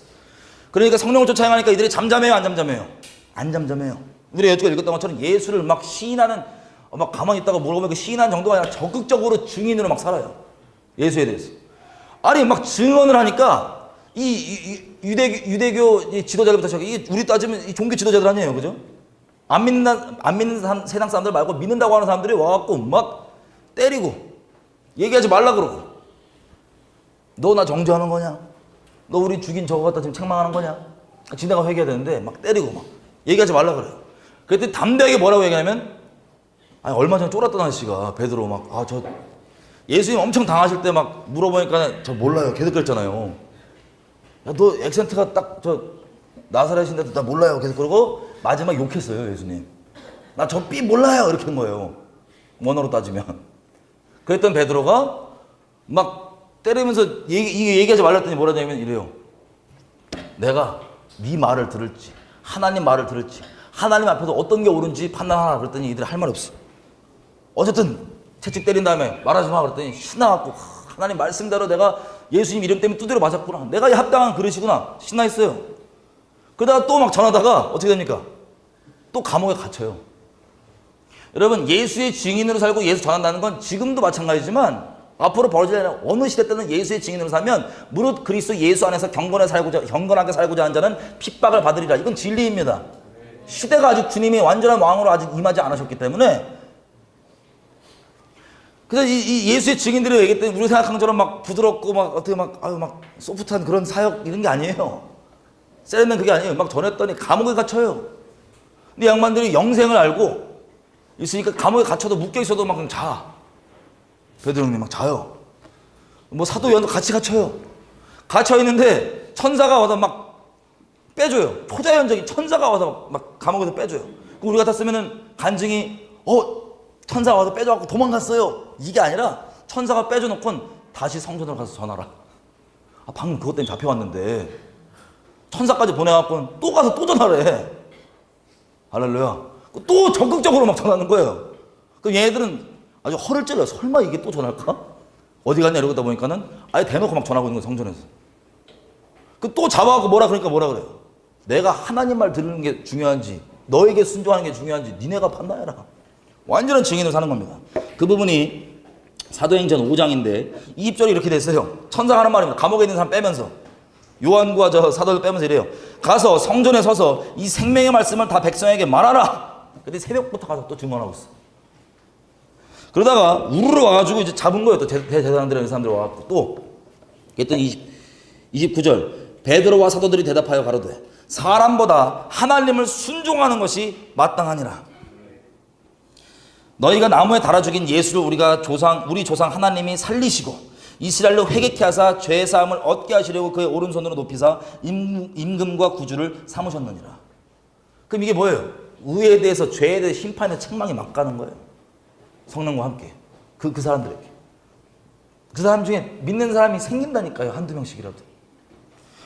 그러니까 성령을 쫓아 행하니까 이들이 잠잠해요, 안 잠잠해요? 안 잠잠해요. 우리가 여태까지 읽었던 것처럼 예수를 막 시인하는, 막 가만히 있다가 물어보면 그 시인하는 정도가 아니라 적극적으로 증인으로 막 살아요. 예수에 대해서. 아니 막 증언을 하니까 이 유대교 지도자들부터 시작해. 우리 따지면 이 종교 지도자들 아니에요, 그죠? 안 믿는 세상 사람들 말고 믿는다고 하는 사람들이 와갖고 막 때리고 얘기하지 말라 그러고, 너 나 정죄하는 거냐? 너 우리 죽인 저거 갖다 지금 책망하는 거냐? 지네가 회개해야 되는데 막 때리고 막 얘기하지 말라 그래요. 그랬더니 담대하게 뭐라고 얘기하냐면, 아니 얼마 전에 쫄았던 아저씨가 베드로 막 저 예수님 엄청 당하실 때 막 물어보니까 저 몰라요 계속 그랬잖아요. 야 너 액센트가 딱 저 나사렛인데도 나 몰라요 계속 그러고 마지막 욕했어요 예수님. 나 저 삐 몰라요 이렇게 한 거예요. 원어로 따지면. 그랬던 베드로가 막 때리면서 얘기하지 말랬더니 뭐라 하냐면 이래요. 내가 네 말을 들을지 하나님 말을 들을지 하나님 앞에서 어떤 게 옳은지 판단하라 그랬더니 이들이 할 말이 없어. 어쨌든 채찍 때린 다음에 말하지 마 그랬더니 신나갖고 하나님 말씀대로 내가 예수님 이름 때문에 두드려 맞았구나. 내가 합당한 그릇이구나. 신나했어요. 그러다가 또 막 전하다가 어떻게 됩니까? 또 감옥에 갇혀요. 여러분 예수의 증인으로 살고 예수 전한다는 건 지금도 마찬가지지만 앞으로 벌어질 어느 시대 때는 예수의 증인으로 살면 무릇 그리스도 예수 안에서 경건하게 살고자 하는 자는 핍박을 받으리라. 이건 진리입니다. 시대가 아직 주님이 완전한 왕으로 아직 임하지 않으셨기 때문에. 그래서 이 예수의 증인들이 얘기했더니 우리 생각한 것처럼 막 부드럽고 막 어떻게 막 소프트한 그런 사역 이런 게 아니에요. 세련된 그게 아니에요. 막 전했더니 감옥에 갇혀요. 근데 양반들이 영생을 알고 있으니까 감옥에 갇혀도 묶여있어도 막 그냥 자. 베드로 형님 막 자요. 뭐 사도 요한도 같이 갇혀요. 갇혀있는데 천사가 와서 막 빼줘요. 초자연적인 천사가 와서 막 감옥에서 빼줘요. 그럼 우리 같았으면은 간증이 천사가 와서 빼줘갖고 도망갔어요. 이게 아니라 천사가 빼줘놓고는 다시 성전으로 가서 전하라. 방금 그것 때문에 잡혀왔는데 천사까지 보내갖고는 또 가서 또 전하래. 할렐루야. 또 적극적으로 막 전하는 거예요. 그럼 얘네들은 아주 허를 찔러요. 설마 이게 또 전할까? 어디 갔냐 이러다 보니까는 아예 대놓고 막 전하고 있는 거예요. 성전에서. 또 잡아갖고 뭐라 그러니까 뭐라 그래요. 내가 하나님 말 들으는 게 중요한지 너에게 순종하는 게 중요한지 니네가 판단해라. 완전한 증인으로 사는 겁니다. 그 부분이 사도행전 5장인데 20절이 이렇게 됐어요. 천사가 하는 말입니다. 감옥에 있는 사람 빼면서 요한과 저 사도들 빼면서 이래요. 가서 성전에 서서 이 생명의 말씀을 다 백성에게 말하라. 근데 새벽부터 가서 또 증언하고 있어. 그러다가 우르르 와가지고 이제 잡은 거예요. 또 대제사장들이라는 사람들 와갖고 또 그랬더니 29절 베드로와 사도들이 대답하여 가로되 사람보다 하나님을 순종하는 것이 마땅하니라. 너희가 나무에 달아 죽인 예수를 우리 조상 하나님이 살리시고 이스라엘로 회개케 하사 죄 사함을 얻게 하시려고 그의 오른손으로 높이사 임금과 구주를 삼으셨느니라. 그럼 이게 뭐예요? 의에 대해서 죄에 대해서 심판의 책망이 막 가는 거예요. 성령과 함께 그 사람들에게. 그 사람 중에 믿는 사람이 생긴다니까요. 한두 명씩이라도.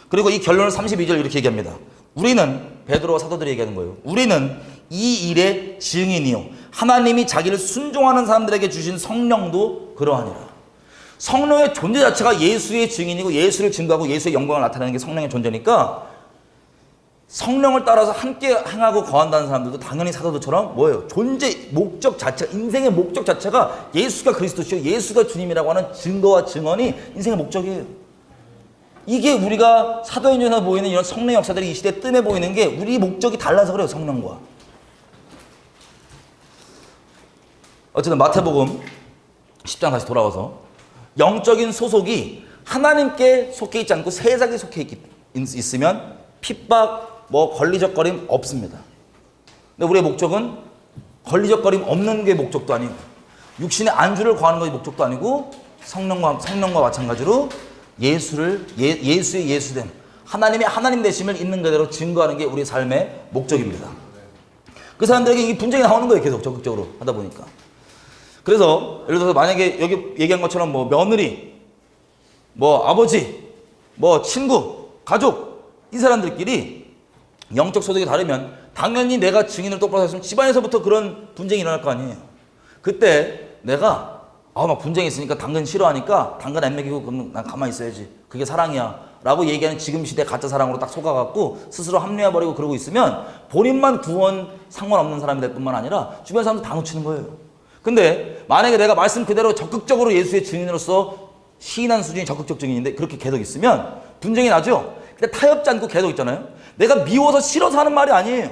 그리고 이 결론을 32절 이렇게 얘기합니다. 우리는 베드로와 사도들이 얘기하는 거예요. 우리는 이 일의 증인이요 하나님이 자기를 순종하는 사람들에게 주신 성령도 그러하니라. 성령의 존재 자체가 예수의 증인이고 예수를 증거하고 예수의 영광을 나타내는 게 성령의 존재니까 성령을 따라서 함께 행하고 거한다는 사람들도 당연히 사도들처럼 뭐예요? 존재 목적 자체, 인생의 목적 자체가 예수가 그리스도시요 예수가 주님이라고 하는 증거와 증언이 인생의 목적이에요. 이게 우리가 사도행전에서 보이는 이런 성령의 역사들이 이 시대에 뜸해 보이는 게 우리 목적이 달라서 그래요. 성령과. 어쨌든 마태복음 10장 다시 돌아와서 영적인 소속이 하나님께 속해 있지 않고 세상에 속해 있으면 핍박, 걸리적거림 없습니다. 근데 우리의 목적은 걸리적거림 없는 게 목적도 아니고 육신의 안주를 구하는 것이 목적도 아니고 성령과 마찬가지로 예수의 예수됨, 하나님의 하나님 되심을 있는 그대로 증거하는 게 우리 삶의 목적입니다. 그 사람들에게 이 분쟁이 나오는 거예요. 계속 적극적으로 하다 보니까. 그래서 예를 들어서 만약에 여기 얘기한 것처럼 며느리, 아버지, 친구, 가족 이 사람들끼리 영적 소득이 다르면 당연히 내가 증인을 똑바로 했으면 집안에서부터 그런 분쟁이 일어날 거 아니에요. 그때 내가 막 분쟁이 있으니까 당근 싫어하니까 당근 안 먹이고 그럼 난 가만히 있어야지. 그게 사랑이야. 라고 얘기하는 지금 시대 가짜 사랑으로 딱 속아갖고 스스로 합리화해버리고 그러고 있으면 본인만 구원 상관없는 사람이 될 뿐만 아니라 주변 사람도 다 놓치는 거예요. 근데 만약에 내가 말씀 그대로 적극적으로 예수의 증인으로서 시인한 수준이 적극적 증인인데 그렇게 계속 있으면 분쟁이 나죠. 근데 타협지 않고 계속 있잖아요. 내가 미워서 싫어서 하는 말이 아니에요.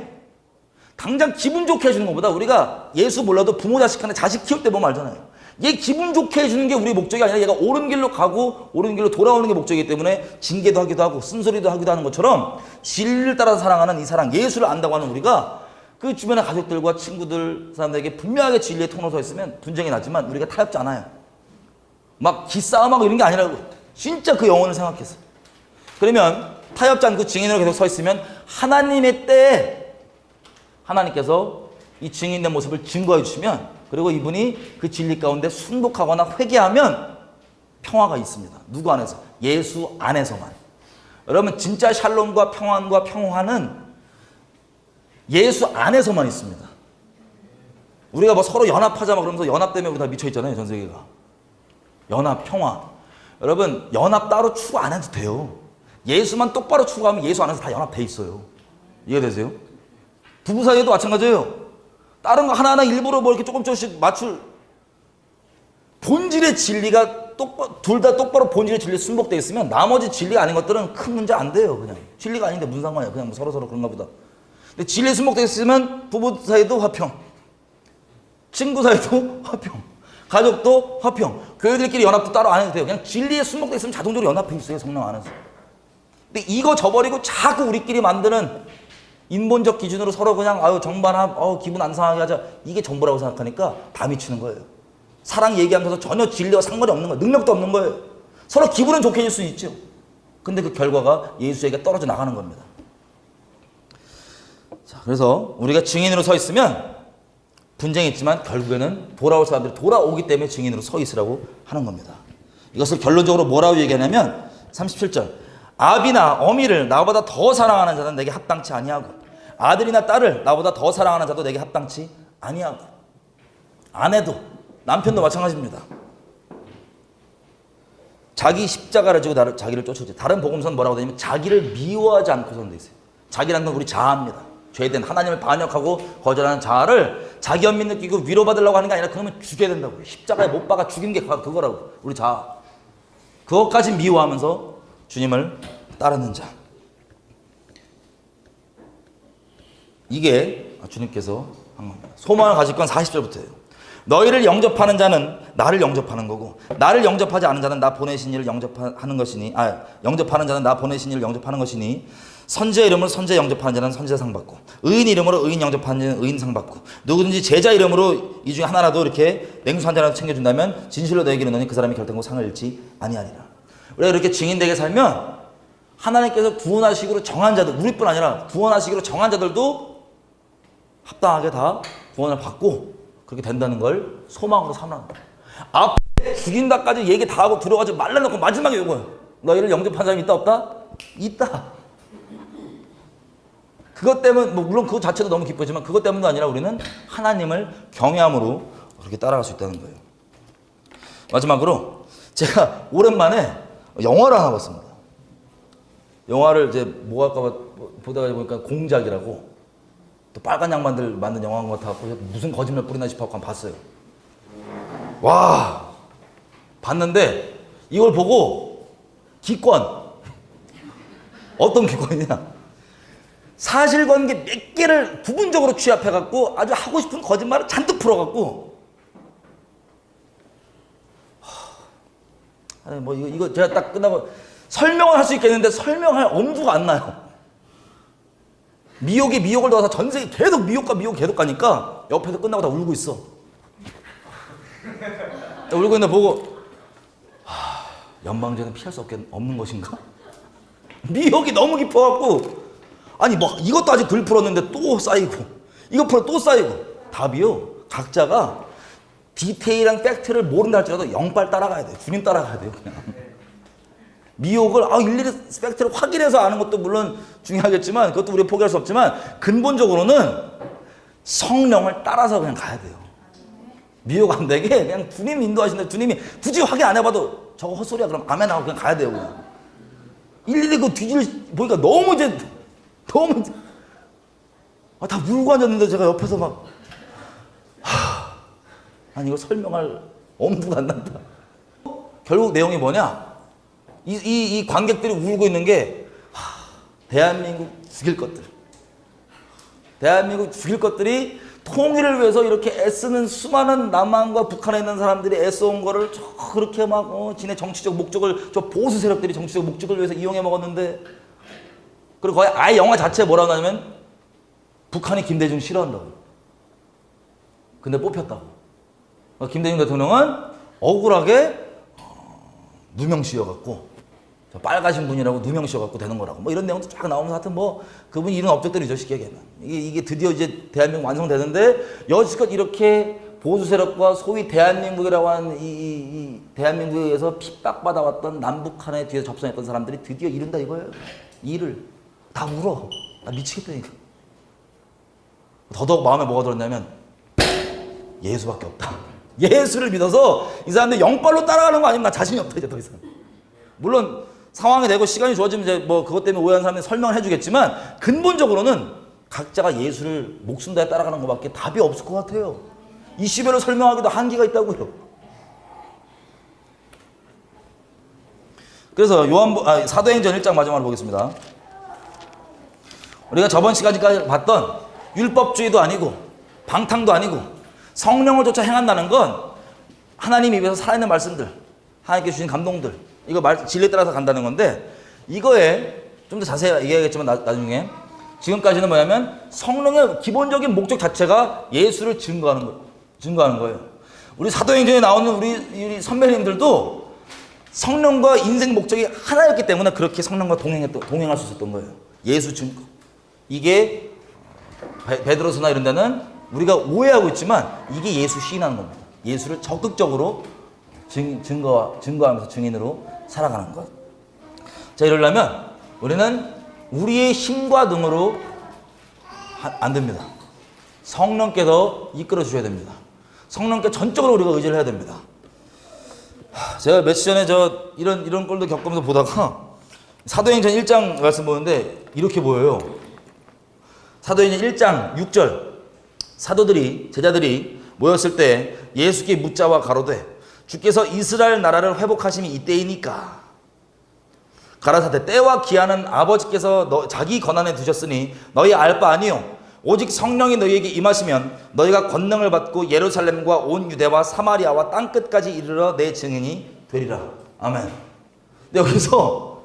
당장 기분 좋게 해주는 것보다 우리가 예수 몰라도 부모 자식 간에 자식 키울 때 보면 알잖아요. 얘 기분 좋게 해주는 게 우리의 목적이 아니라 얘가 옳은 길로 가고 옳은 길로 돌아오는 게 목적이기 때문에 징계도 하기도 하고 쓴소리도 하기도 하는 것처럼 진리를 따라서 사랑하는 이 사랑, 예수를 안다고 하는 우리가 그 주변의 가족들과 친구들, 사람들에게 분명하게 진리의 통로에 서 있으면 분쟁이 나지만 우리가 타협지 않아요. 막 기싸움하고 이런 게 아니라고. 진짜 그 영혼을 생각해서. 그러면 타협지 않고 증인으로 계속 서 있으면 하나님의 때에 하나님께서 이 증인된 모습을 증거해 주시면 그리고 이분이 그 진리 가운데 순복하거나 회개하면 평화가 있습니다. 누구 안에서? 예수 안에서만. 여러분 진짜 샬롬과 평안과 평화는 예수 안에서만 있습니다. 우리가 서로 연합하자 그러면서 연합 때문에 우리 다 미쳐있잖아요. 전 세계가. 연합, 평화. 여러분 연합 따로 추구 안 해도 돼요. 예수만 똑바로 추구하면 예수 안에서 다 연합돼 있어요. 이해되세요? 부부 사이에도 마찬가지예요. 다른 거 하나하나 일부러 이렇게 조금씩 맞출 본질의 진리가 둘 다 똑바로 본질의 진리에 순복되어 있으면 나머지 진리가 아닌 것들은 큰 문제 안 돼요. 그냥 진리가 아닌데 무슨 상관이야. 그냥 서로서로 그런가 보다. 근데 진리에 순복되어 있으면 부부 사이도 화평, 친구 사이도 화평, 가족도 화평, 교회들끼리 연합도 따로 안 해도 돼요. 그냥 진리에 순복되어 있으면 자동적으로 연합해 있어요. 성령 안에서. 근데 이거 저버리고 자꾸 우리끼리 만드는 인본적 기준으로 서로 그냥 정반합 기분 안 상하게 하자, 이게 정보라고 생각하니까 다 미치는 거예요. 사랑 얘기하면서 전혀 진리와 상관이 없는 거예요. 능력도 없는 거예요. 서로 기분은 좋게 해줄 수 있죠. 근데 그 결과가 예수에게 떨어져 나가는 겁니다. 자, 그래서 우리가 증인으로 서 있으면 분쟁이 있지만 결국에는 돌아올 사람들이 돌아오기 때문에 증인으로 서 있으라고 하는 겁니다. 이것을 결론적으로 뭐라고 얘기하냐면 37절, 아비나 어미를 나보다 더 사랑하는 자는 내게 합당치 아니하고 아들이나 딸을 나보다 더 사랑하는 자도 내게 합당치 아니하고. 아내도 남편도 마찬가지입니다. 자기 십자가를 지고 자기를 쫓아오지. 다른 복음서는 뭐라고 되냐면 자기를 미워하지 않고서는 돼 있어요. 자기라는 건 우리 자아입니다. 죄된 하나님을 반역하고 거절하는 자아를 자기 연민 느끼고 위로받으려고 하는 게 아니라 그러면 죽여야 된다고요. 십자가에 못 박아 죽인 게 그거라고. 우리 자아. 그것까지 미워하면서 주님을 따르는 자. 이게 주님께서 한 겁니다. 소망을 가질 건 40절부터예요. 너희를 영접하는 자는 나를 영접하는 거고 나를 영접하지 않은 자는 나 보내신 이를 영접하는 것이니 영접하는 자는 나 보내신 이를 영접하는 것이니 선지자 이름으로 선지자 영접하는 자는 선지자 상 받고 의인 이름으로 의인 영접하는 자는 의인 상 받고 누구든지 제자 이름으로 이 중에 하나라도 이렇게 냉수 한 잔이라도 챙겨준다면 진실로 너에게 이르노니 그 사람이 결단코 상을 잃지 아니하리라. 우리가 이렇게 증인되게 살면 하나님께서 구원하시기로 정한 자들, 우리뿐 아니라 구원하시기로 정한 자들도 합당하게 다 구원을 받고 그렇게 된다는 걸 소망으로 삼는 거예요. 앞에 죽인다까지 얘기 다 하고 들어가지 말라놓고 마지막에 이거예요. 너희를 영접한 사람이 있다 없다? 있다. 그것 때문, 물론 그것 자체도 너무 기쁘지만 그것 때문도 아니라 우리는 하나님을 경외함으로 그렇게 따라갈 수 있다는 거예요. 마지막으로 제가 오랜만에 영화를 하나 봤습니다. 영화를 이제 뭐 할까 보다가 보니까 공작이라고 또 빨간 양반들 만든 영화인 것 같아서 무슨 거짓말 뿌리나 싶어서 한번 봤어요. 와, 봤는데 이걸 보고 기권, 어떤 기권이냐, 사실관계 몇 개를 부분적으로 취합해갖고 아주 하고 싶은 거짓말을 잔뜩 풀어갖고 아니 뭐 이거 제가 딱 끝나고 설명을 할 수 있겠는데 설명할 엄두가 안 나요. 미혹이 미혹을 넣어서 전 세계 계속 미혹과 미혹 계속 가니까 옆에서 끝나고 다 울고 있어. 울고 있는데 보고 연방제는 피할 수 없는 것인가? 미혹이 너무 깊어갖고 아니 뭐 이것도 아직 덜 풀었는데 또 쌓이고 이거 풀어 또 쌓이고. 답이요, 각자가 디테일한 팩트를 모른다 할지라도 영빨 따라가야 돼요. 주님 따라가야 돼요. 그냥 미혹을 일일이 팩트를 확인해서 아는 것도 물론 중요하겠지만 그것도 우리가 포기할 수 없지만 근본적으로는 성령을 따라서 그냥 가야 돼요. 미혹 안 되게 그냥 주님이 인도하신다. 주님이 굳이 확인 안 해봐도 저거 헛소리야 그럼 아멘 하고 그냥 가야 돼요. 그냥 일일이 그 뒤질 보니까 너무 다 물고 앉았는데 제가 옆에서 막 아니 이거 설명할 엄두가 안 난다. 결국 내용이 뭐냐? 이 관객들이 울고 있는 게 대한민국 죽일 것들. 대한민국 죽일 것들이 통일을 위해서 이렇게 애쓰는 수많은 남한과 북한에 있는 사람들이 애써온 거를 그렇게 막 지네 정치적 목적을 저 보수 세력들이 정치적 목적을 위해서 이용해 먹었는데 그리고 거의 아예 영화 자체에 뭐라고 하냐면 북한이 김대중 싫어한다고. 근데 뽑혔다고. 김대중 대통령은 억울하게 누명 씌워갖고 빨가신 분이라고 누명 씌워갖고 되는 거라고 뭐 이런 내용도 쫙 나오면서 하여튼 뭐 그분이 이런 업적들이죠. 쉽게 얘기하면 이게 드디어 이제 대한민국 완성되는데 여지껏 이렇게 보수 세력과 소위 대한민국이라고 하는 이 대한민국에서 핍박받아왔던 남북한에 뒤에서 접선했던 사람들이 드디어 이룬다 이거예요. 일을 다 울어. 나 미치겠다니까. 더더욱 마음에 뭐가 들었냐면 예수밖에 없다. 예수를 믿어서 이 사람들 영빨로 따라가는 거 아니면 나 자신이 없다 이제 더 이상. 물론 상황이 되고 시간이 좋아지면 이제 뭐 그것 때문에 오해한 사람들 설명을 해주겠지만 근본적으로는 각자가 예수를 목숨 다해 따라가는 것밖에 답이 없을 것 같아요. 이 시별을 설명하기도 한계가 있다고요. 그래서 사도행전 1장 마지막으로 보겠습니다. 우리가 저번 시간까지 봤던 율법주의도 아니고 방탕도 아니고 성령을 쫓아 행한다는 건 하나님 입에서 살아있는 말씀들, 하나님께 주신 감동들, 이거 진리에 따라서 간다는 건데 이거에 좀 더 자세히 얘기하겠지만 나중에. 지금까지는 뭐냐면 성령의 기본적인 목적 자체가 예수를 증거하는 거예요. 우리 사도행전에 나오는 우리 선배님들도 성령과 인생 목적이 하나였기 때문에 그렇게 성령과 동행할 수 있었던 거예요. 예수 증거. 이게 베드로서나 이런 데는 우리가 오해하고 있지만 이게 예수 시인하는 겁니다. 예수를 적극적으로 증거하면서 증인으로 살아가는 것. 자, 이러려면 우리는 우리의 힘과 능으로 안 됩니다. 성령께서 이끌어 주셔야 됩니다. 성령께 전적으로 우리가 의지를 해야 됩니다. 제가 며칠 전에 이런 꼴도 겪으면서 보다가 사도행전 1장 말씀 보는데 이렇게 보여요. 사도행전 1장 6절. 제자들이 모였을 때 예수께 묻자와 가로되 주께서 이스라엘 나라를 회복하심이 이때이니까 가라사대 때와 기한은 아버지께서 자기 권한에 두셨으니 너희 알 바 아니요 오직 성령이 너희에게 임하시면 너희가 권능을 받고 예루살렘과 온 유대와 사마리아와 땅끝까지 이르러 내 증인이 되리라. 아멘. 근데 여기서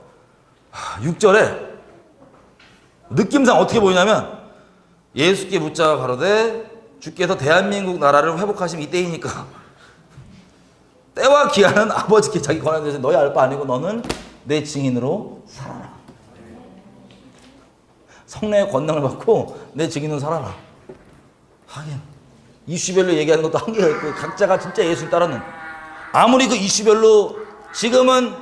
6절에 느낌상 어떻게 보이냐면 예수께 묻자 가로되 주께서 대한민국 나라를 회복하시면 이때이니까 때와 기한은 아버지께 자기 권한에 대해서 너희 알 바 아니고 너는 내 증인으로 살아라. 성령의 권능을 받고 내 증인으로 살아라. 하긴 이슈별로 얘기하는 것도 한계가 있고 각자가 진짜 예수를 따르는 아무리 그 이슈별로 지금은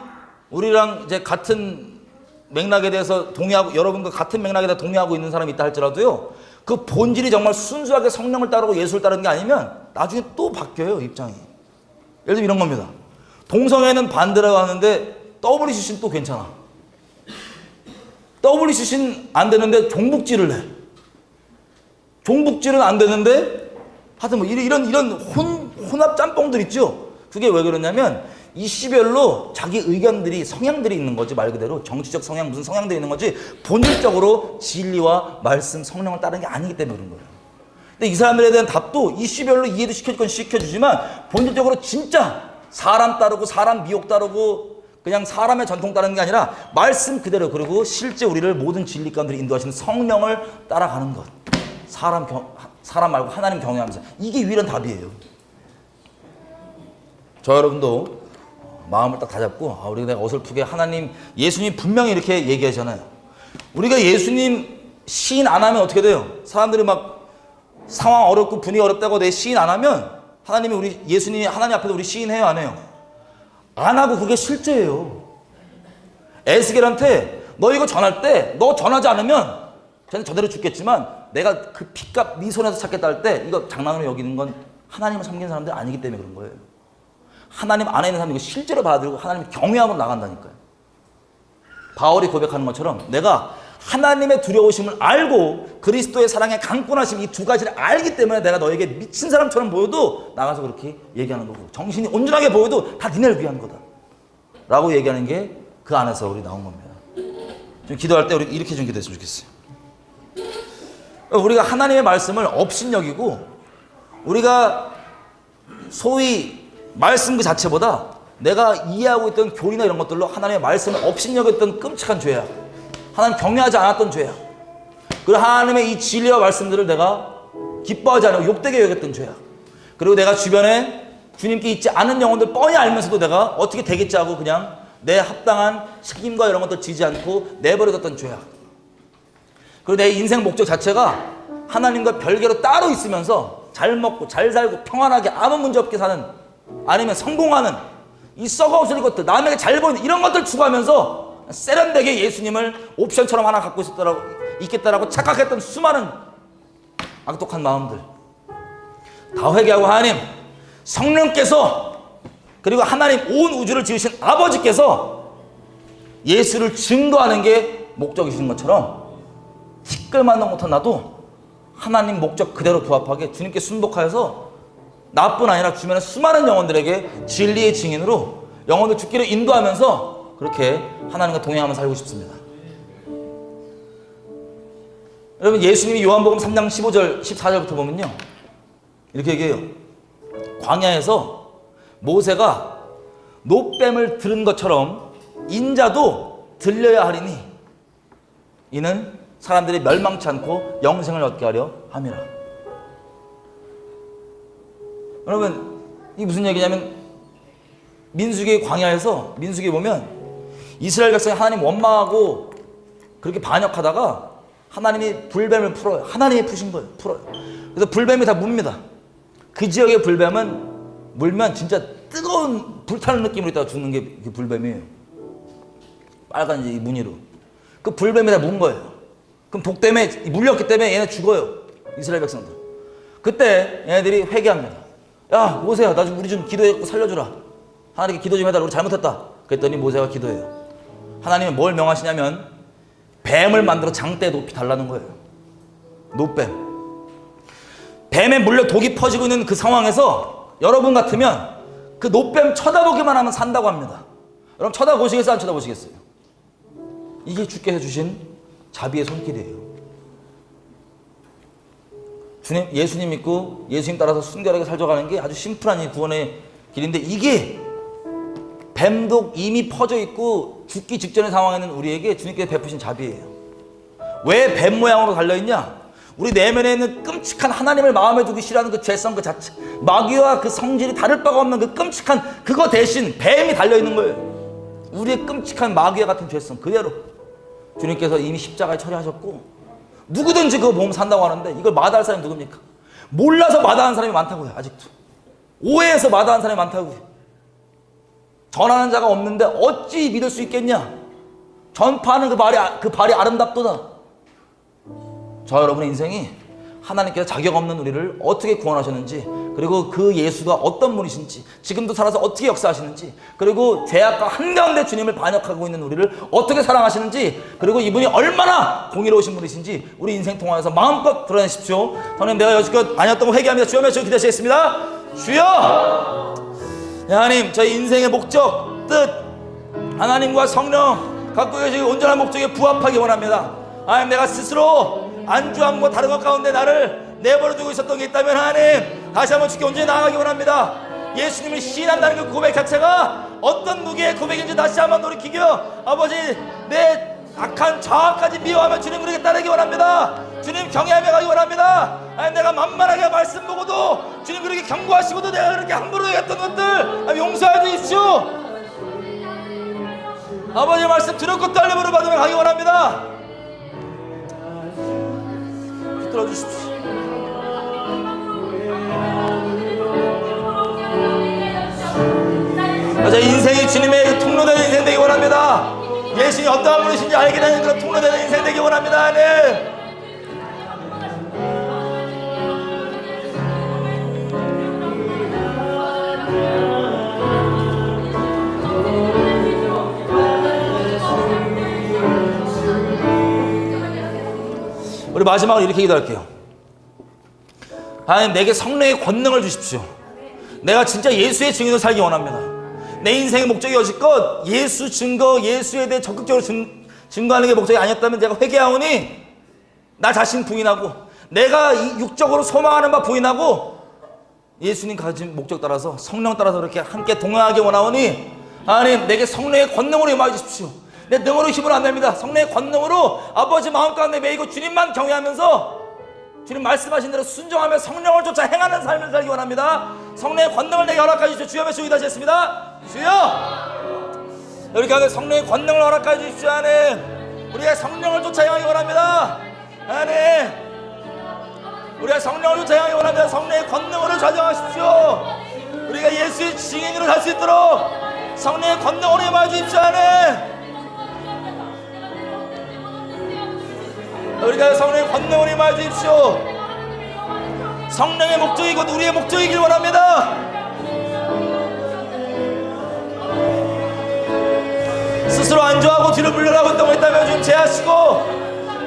우리랑 이제 같은 맥락에 대해서 동의하고 여러분과 같은 맥락에 대해서 동의하고 있는 사람이 있다 할지라도요 그 본질이 정말 순수하게 성령을 따르고 예수를 따르는 게 아니면 나중에 또 바뀌어요 입장이. 예를 들면 이런 겁니다. 동성애는 반대라고 하는데 WCC는 또 괜찮아. WCC는 안 되는데 종북질을 해. 종북질은 안 되는데 하여튼 뭐 이런 혼합 짬뽕들 있죠. 그게 왜 그러냐면 이슈별로 자기 의견들이 성향들이 있는 거지. 말 그대로 정치적 성향 무슨 성향들이 있는 거지 본질적으로 진리와 말씀 성령을 따르는 게 아니기 때문에 그런 거예요. 근데 이 사람들에 대한 답도 이슈별로 이해도 시켜줄 건 시켜주지만 본질적으로 진짜 사람 따르고 사람 미혹 따르고 그냥 사람의 전통 따르는 게 아니라 말씀 그대로 그리고 실제 우리를 모든 진리 가운데 인도하시는 성령을 따라가는 것. 사람 말고 하나님 경외하면서 이게 유일한 답이에요. 저 여러분도 마음을 딱 다잡고 우리가 내가 어설프게 하나님 예수님 분명히 이렇게 얘기하잖아요. 우리가 예수님 시인 안 하면 어떻게 돼요? 사람들이 막 상황 어렵고 분위기 어렵다고 내 시인 안 하면 하나님이 우리 예수님이 하나님 앞에서 우리 시인해요 안 해요? 안 하고 그게 실제예요. 에스겔한테 너 이거 전할 때 너 전하지 않으면 쟤는 저대로 죽겠지만 내가 그 피값 네 손에서 찾겠다 할 때 이거 장난으로 여기는 건 하나님을 섬기는 사람들이 아니기 때문에 그런 거예요. 하나님 안에 있는 사람이 이거 실제로 받아들이고 하나님 경외하고 나간다니까요. 바울이 고백하는 것처럼 내가 하나님의 두려우심을 알고 그리스도의 사랑의 강권하심 이 두 가지를 알기 때문에 내가 너에게 미친 사람처럼 보여도 나가서 그렇게 얘기하는 거고 정신이 온전하게 보여도 다 니네를 위한 거다 라고 얘기하는 게 그 안에서 우리 나온 겁니다. 좀 기도할 때 우리 이렇게 좀 기도했으면 좋겠어요. 우리가 하나님의 말씀을 업신여기고 우리가 소위 말씀 그 자체보다 내가 이해하고 있던 교리나 이런 것들로 하나님의 말씀을 업신여겼던 끔찍한 죄야. 하나님 경외하지 않았던 죄야. 그리고 하나님의 이 진리와 말씀들을 내가 기뻐하지 않고 욕되게 여겼던 죄야. 그리고 내가 주변에 주님께 있지 않은 영혼들 뻔히 알면서도 내가 어떻게 되겠지 하고 그냥 내 합당한 책임과 이런 것들 지지 않고 내버려뒀던 죄야. 그리고 내 인생 목적 자체가 하나님과 별개로 따로 있으면서 잘 먹고 잘 살고 평안하게 아무 문제 없게 사는 아니면 성공하는 이 썩어 없을 것들 남에게 잘 보이는 이런 것들 추구하면서 세련되게 예수님을 옵션처럼 하나 갖고 있겠다라고 착각했던 수많은 악독한 마음들 다 회개하고 하나님 성령께서 그리고 하나님 온 우주를 지으신 아버지께서 예수를 증거하는 게 목적이신 것처럼 티끌만도 못한 나도 하나님 목적 그대로 부합하게 주님께 순복하여서 나뿐 아니라 주변의 수많은 영혼들에게 진리의 증인으로 영혼을 죽기를 인도하면서 그렇게 하나님과 동행하면서 살고 싶습니다. 여러분 예수님이 요한복음 3장 15절 14절부터 보면요 이렇게 얘기해요. 광야에서 모세가 노뱀을 들은 것처럼 인자도 들려야 하리니 이는 사람들이 멸망치 않고 영생을 얻게 하려 함이라. 여러분, 이게 무슨 얘기냐면 민수기의 광야에서 민수기에 보면 이스라엘 백성이 하나님 원망하고 그렇게 반역하다가 하나님이 불뱀을 풀어요. 하나님이 푸신 거예요. 풀어요. 그래서 불뱀이 다 뭅니다. 그 지역의 불뱀은 물면 진짜 뜨거운 불타는 느낌으로 있다가 죽는 게 그 불뱀이에요. 빨간 이 무늬로. 그 불뱀이 다 문 거예요. 그럼 독 때문에 물렸기 때문에 얘네 죽어요. 이스라엘 백성들. 그때 얘네들이 회개합니다. 야 모세야, 나 좀 우리 좀 기도해 살려주라. 하나님께 기도 좀 해달라. 우리 잘못했다. 그랬더니 모세가 기도해요. 하나님은 뭘 명하시냐면 뱀을 만들어 장대에 높이 달라는 거예요. 노뱀. 뱀에 물려 독이 퍼지고 있는 그 상황에서 여러분 같으면 그 노뱀 쳐다보기만 하면 산다고 합니다. 여러분 쳐다보시겠어요? 안 쳐다보시겠어요? 이게 주께서 주신 자비의 손길이에요. 주님, 예수님 믿고 예수님 따라서 순결하게 살져가는 게 아주 심플한 이 구원의 길인데, 이게 뱀독 이미 퍼져 있고 죽기 직전의 상황에는 우리에게 주님께서 베푸신 자비예요. 왜 뱀 모양으로 달려있냐? 우리 내면에 있는 끔찍한 하나님을 마음에 두기 싫어하는 그 죄성 그 자체, 마귀와 그 성질이 다를 바가 없는 그 끔찍한 그거 대신 뱀이 달려있는 거예요. 우리의 끔찍한 마귀와 같은 죄성 그대로 주님께서 이미 십자가에 처리하셨고, 누구든지 그거 보면 산다고 하는데 이걸 마다할 사람이 누굽니까? 몰라서 마다하는 사람이 많다고요. 아직도 오해해서 마다하는 사람이 많다고요. 전하는 자가 없는데 어찌 믿을 수 있겠냐? 전파하는 그 발이 아름답도다. 저 여러분의 인생이 하나님께서 자격 없는 우리를 어떻게 구원하셨는지, 그리고 그 예수가 어떤 분이신지, 지금도 살아서 어떻게 역사하시는지, 그리고 죄악과 한가운데 주님을 반역하고 있는 우리를 어떻게 사랑하시는지, 그리고 이분이 얼마나 공의로우신 분이신지 우리 인생 통화에서 마음껏 드러내십시오. 저는 내가 여지껏 아니었던 거 회개합니다. 주여 몇 주 기도하시겠습니다. 주여! 하나님, 저희 인생의 목적, 뜻, 하나님과 성령 갖고 계신 온전한 목적에 부합하기 원합니다. 하나님, 내가 스스로 안주함과 다른 것 가운데 나를 내버려두고 있었던 게 있다면 하나님, 다시 한번 주께 온전히 나아가기 원합니다. 예수님을 시인한다는 그 고백 자체가 어떤 무게의 고백인지 다시 한번 돌이키며, 아버지, 내 악한 자아까지 미워하며 주님 우리에게 따르기 원합니다. 주님 경외하며 가기 원합니다. 아니, 내가 만만하게 말씀 보고도 주님 그렇게 경고하시고도 내가 그렇게 함부로 얘기했던 것들 용서해 주십시오. 아버지 말씀 들었고 떨림으로 받으며 가기 원합니다. 붙들어 주십시오. 제 인생이 주님의 통로되는 인생 되기 원합니다. 예수님이 어떠한 분이신지 알게 되는 그런 통로되는 인생 되기 원합니다. 네. 우리 마지막으로 이렇게 기도할게요. 하나님, 내게 성령의 권능을 주십시오. 내가 진짜 예수의 증인으로 살기 원합니다. 내 인생의 목적이 여지껏 예수 증거, 예수에 대해 적극적으로 증거하는 게 목적이 아니었다면 내가 회개하오니 나 자신 부인하고, 내가 육적으로 소망하는 바 부인하고, 예수님 가진 목적 따라서 성령 따라서 그렇게 함께 동행하기 원하오니 하나님, 내게 성령의 권능으로 임하여 주십시오. 내 능으로 힘으로 안 됩니다. 성령의 권능으로 아버지 마음 가운데 매이고 주님만 경외하면서 주님 말씀하신 대로 순종하며 성령을 쫓아 행하는 삶을 살기 원합니다. 성령의 권능을 내게 허락하여 주십시오. 주여 몇 주 기도하셨습니다. 주여! 이렇게 하는 성령의 권능을 허락하여 주십시오. 하나님, 우리가 성령을 쫓아 행하기 원합니다. 하나님, 우리가 성령을 쫓아 행하기 원합니다. 성령의 권능으로 좌정하십시오. 우리가 예수의 증인으로 살 수 있도록 성령의 권능으로 임하여 주십시오. 하나님, 우리가 성령의 권능으로 임하여 주십시오. 성령의 목적이 곧 우리의 목적이길 원합니다. 스스로 안주하고 뒤로 물러가고 있던 거 있다면 좀 제하시고,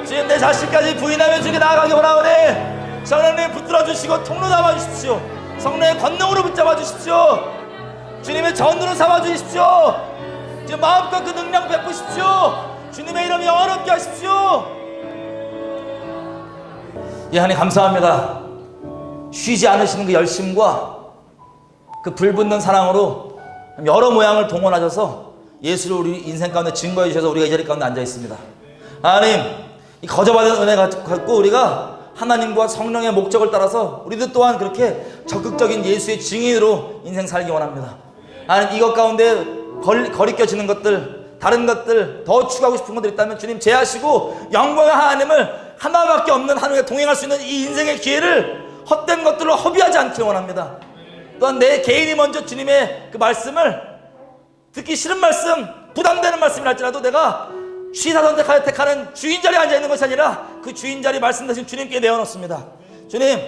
지금 내 자신까지 부인하며 주께 나아가기 원하오니 성령님 붙들어 주시고 통로 잡아 주십시오. 성령의 권능으로 붙잡아 주십시오. 주님의 전으로 삼아 주십시오. 지금 마음껏 그 능력 베푸십시오. 주님의 이름 영원롭게 하십시오. 예, 하나님 감사합니다. 쉬지 않으시는 그 열심과 그 불붙는 사랑으로 여러 모양을 동원하셔서 예수를 우리 인생 가운데 증거해 주셔서 우리가 이 자리 가운데 앉아 있습니다. 하나님, 이 거저받은 은혜 갖고 우리가 하나님과 성령의 목적을 따라서 우리도 또한 그렇게 적극적인 예수의 증인으로 인생 살기 원합니다. 나는 이것 가운데 거리껴지는 것들, 다른 것들, 더 추구하고 싶은 것들 있다면 주님 제하시고 영광의 하나님을 하나밖에 없는 하나님과 동행할 수 있는 이 인생의 기회를 헛된 것들로 허비하지 않기를 원합니다. 또한 내 개인이 먼저 주님의 그 말씀을 듣기 싫은 말씀, 부담되는 말씀이라 할지라도 내가 취사 선택하여 택하는 주인 자리에 앉아있는 것이 아니라 그 주인 자리 말씀 대신 주님께 내어놓습니다. 주님,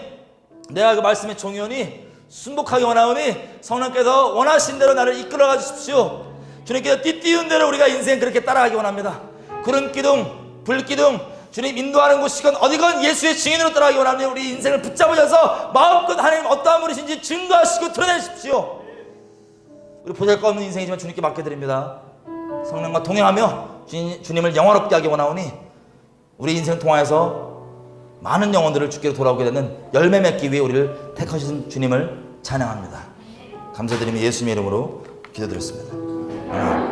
내가 그 말씀의 종이오니 순복하기 원하오니 성령께서 원하신 대로 나를 이끌어가 주십시오. 주님께서 띠띠운 대로 우리가 인생 그렇게 따라가기 원합니다. 구름 기둥, 불 기둥, 주님 인도하는 곳이건 어디건 예수의 증인으로 따라가기 원하오니 우리 인생을 붙잡으셔서 마음껏 하나님 어떠한 분이신지 증거하시고 드러내십시오. 우리 보잘것없는 인생이지만 주님께 맡겨드립니다. 성령과 동행하며 주님을 영화롭게 하기 원하오니 우리 인생 통하여서 많은 영혼들을 주께로 돌아오게 되는 열매 맺기 위해 우리를 택하신 주님을 찬양합니다. 감사드리며 예수님의 이름으로 기도드렸습니다. 아멘.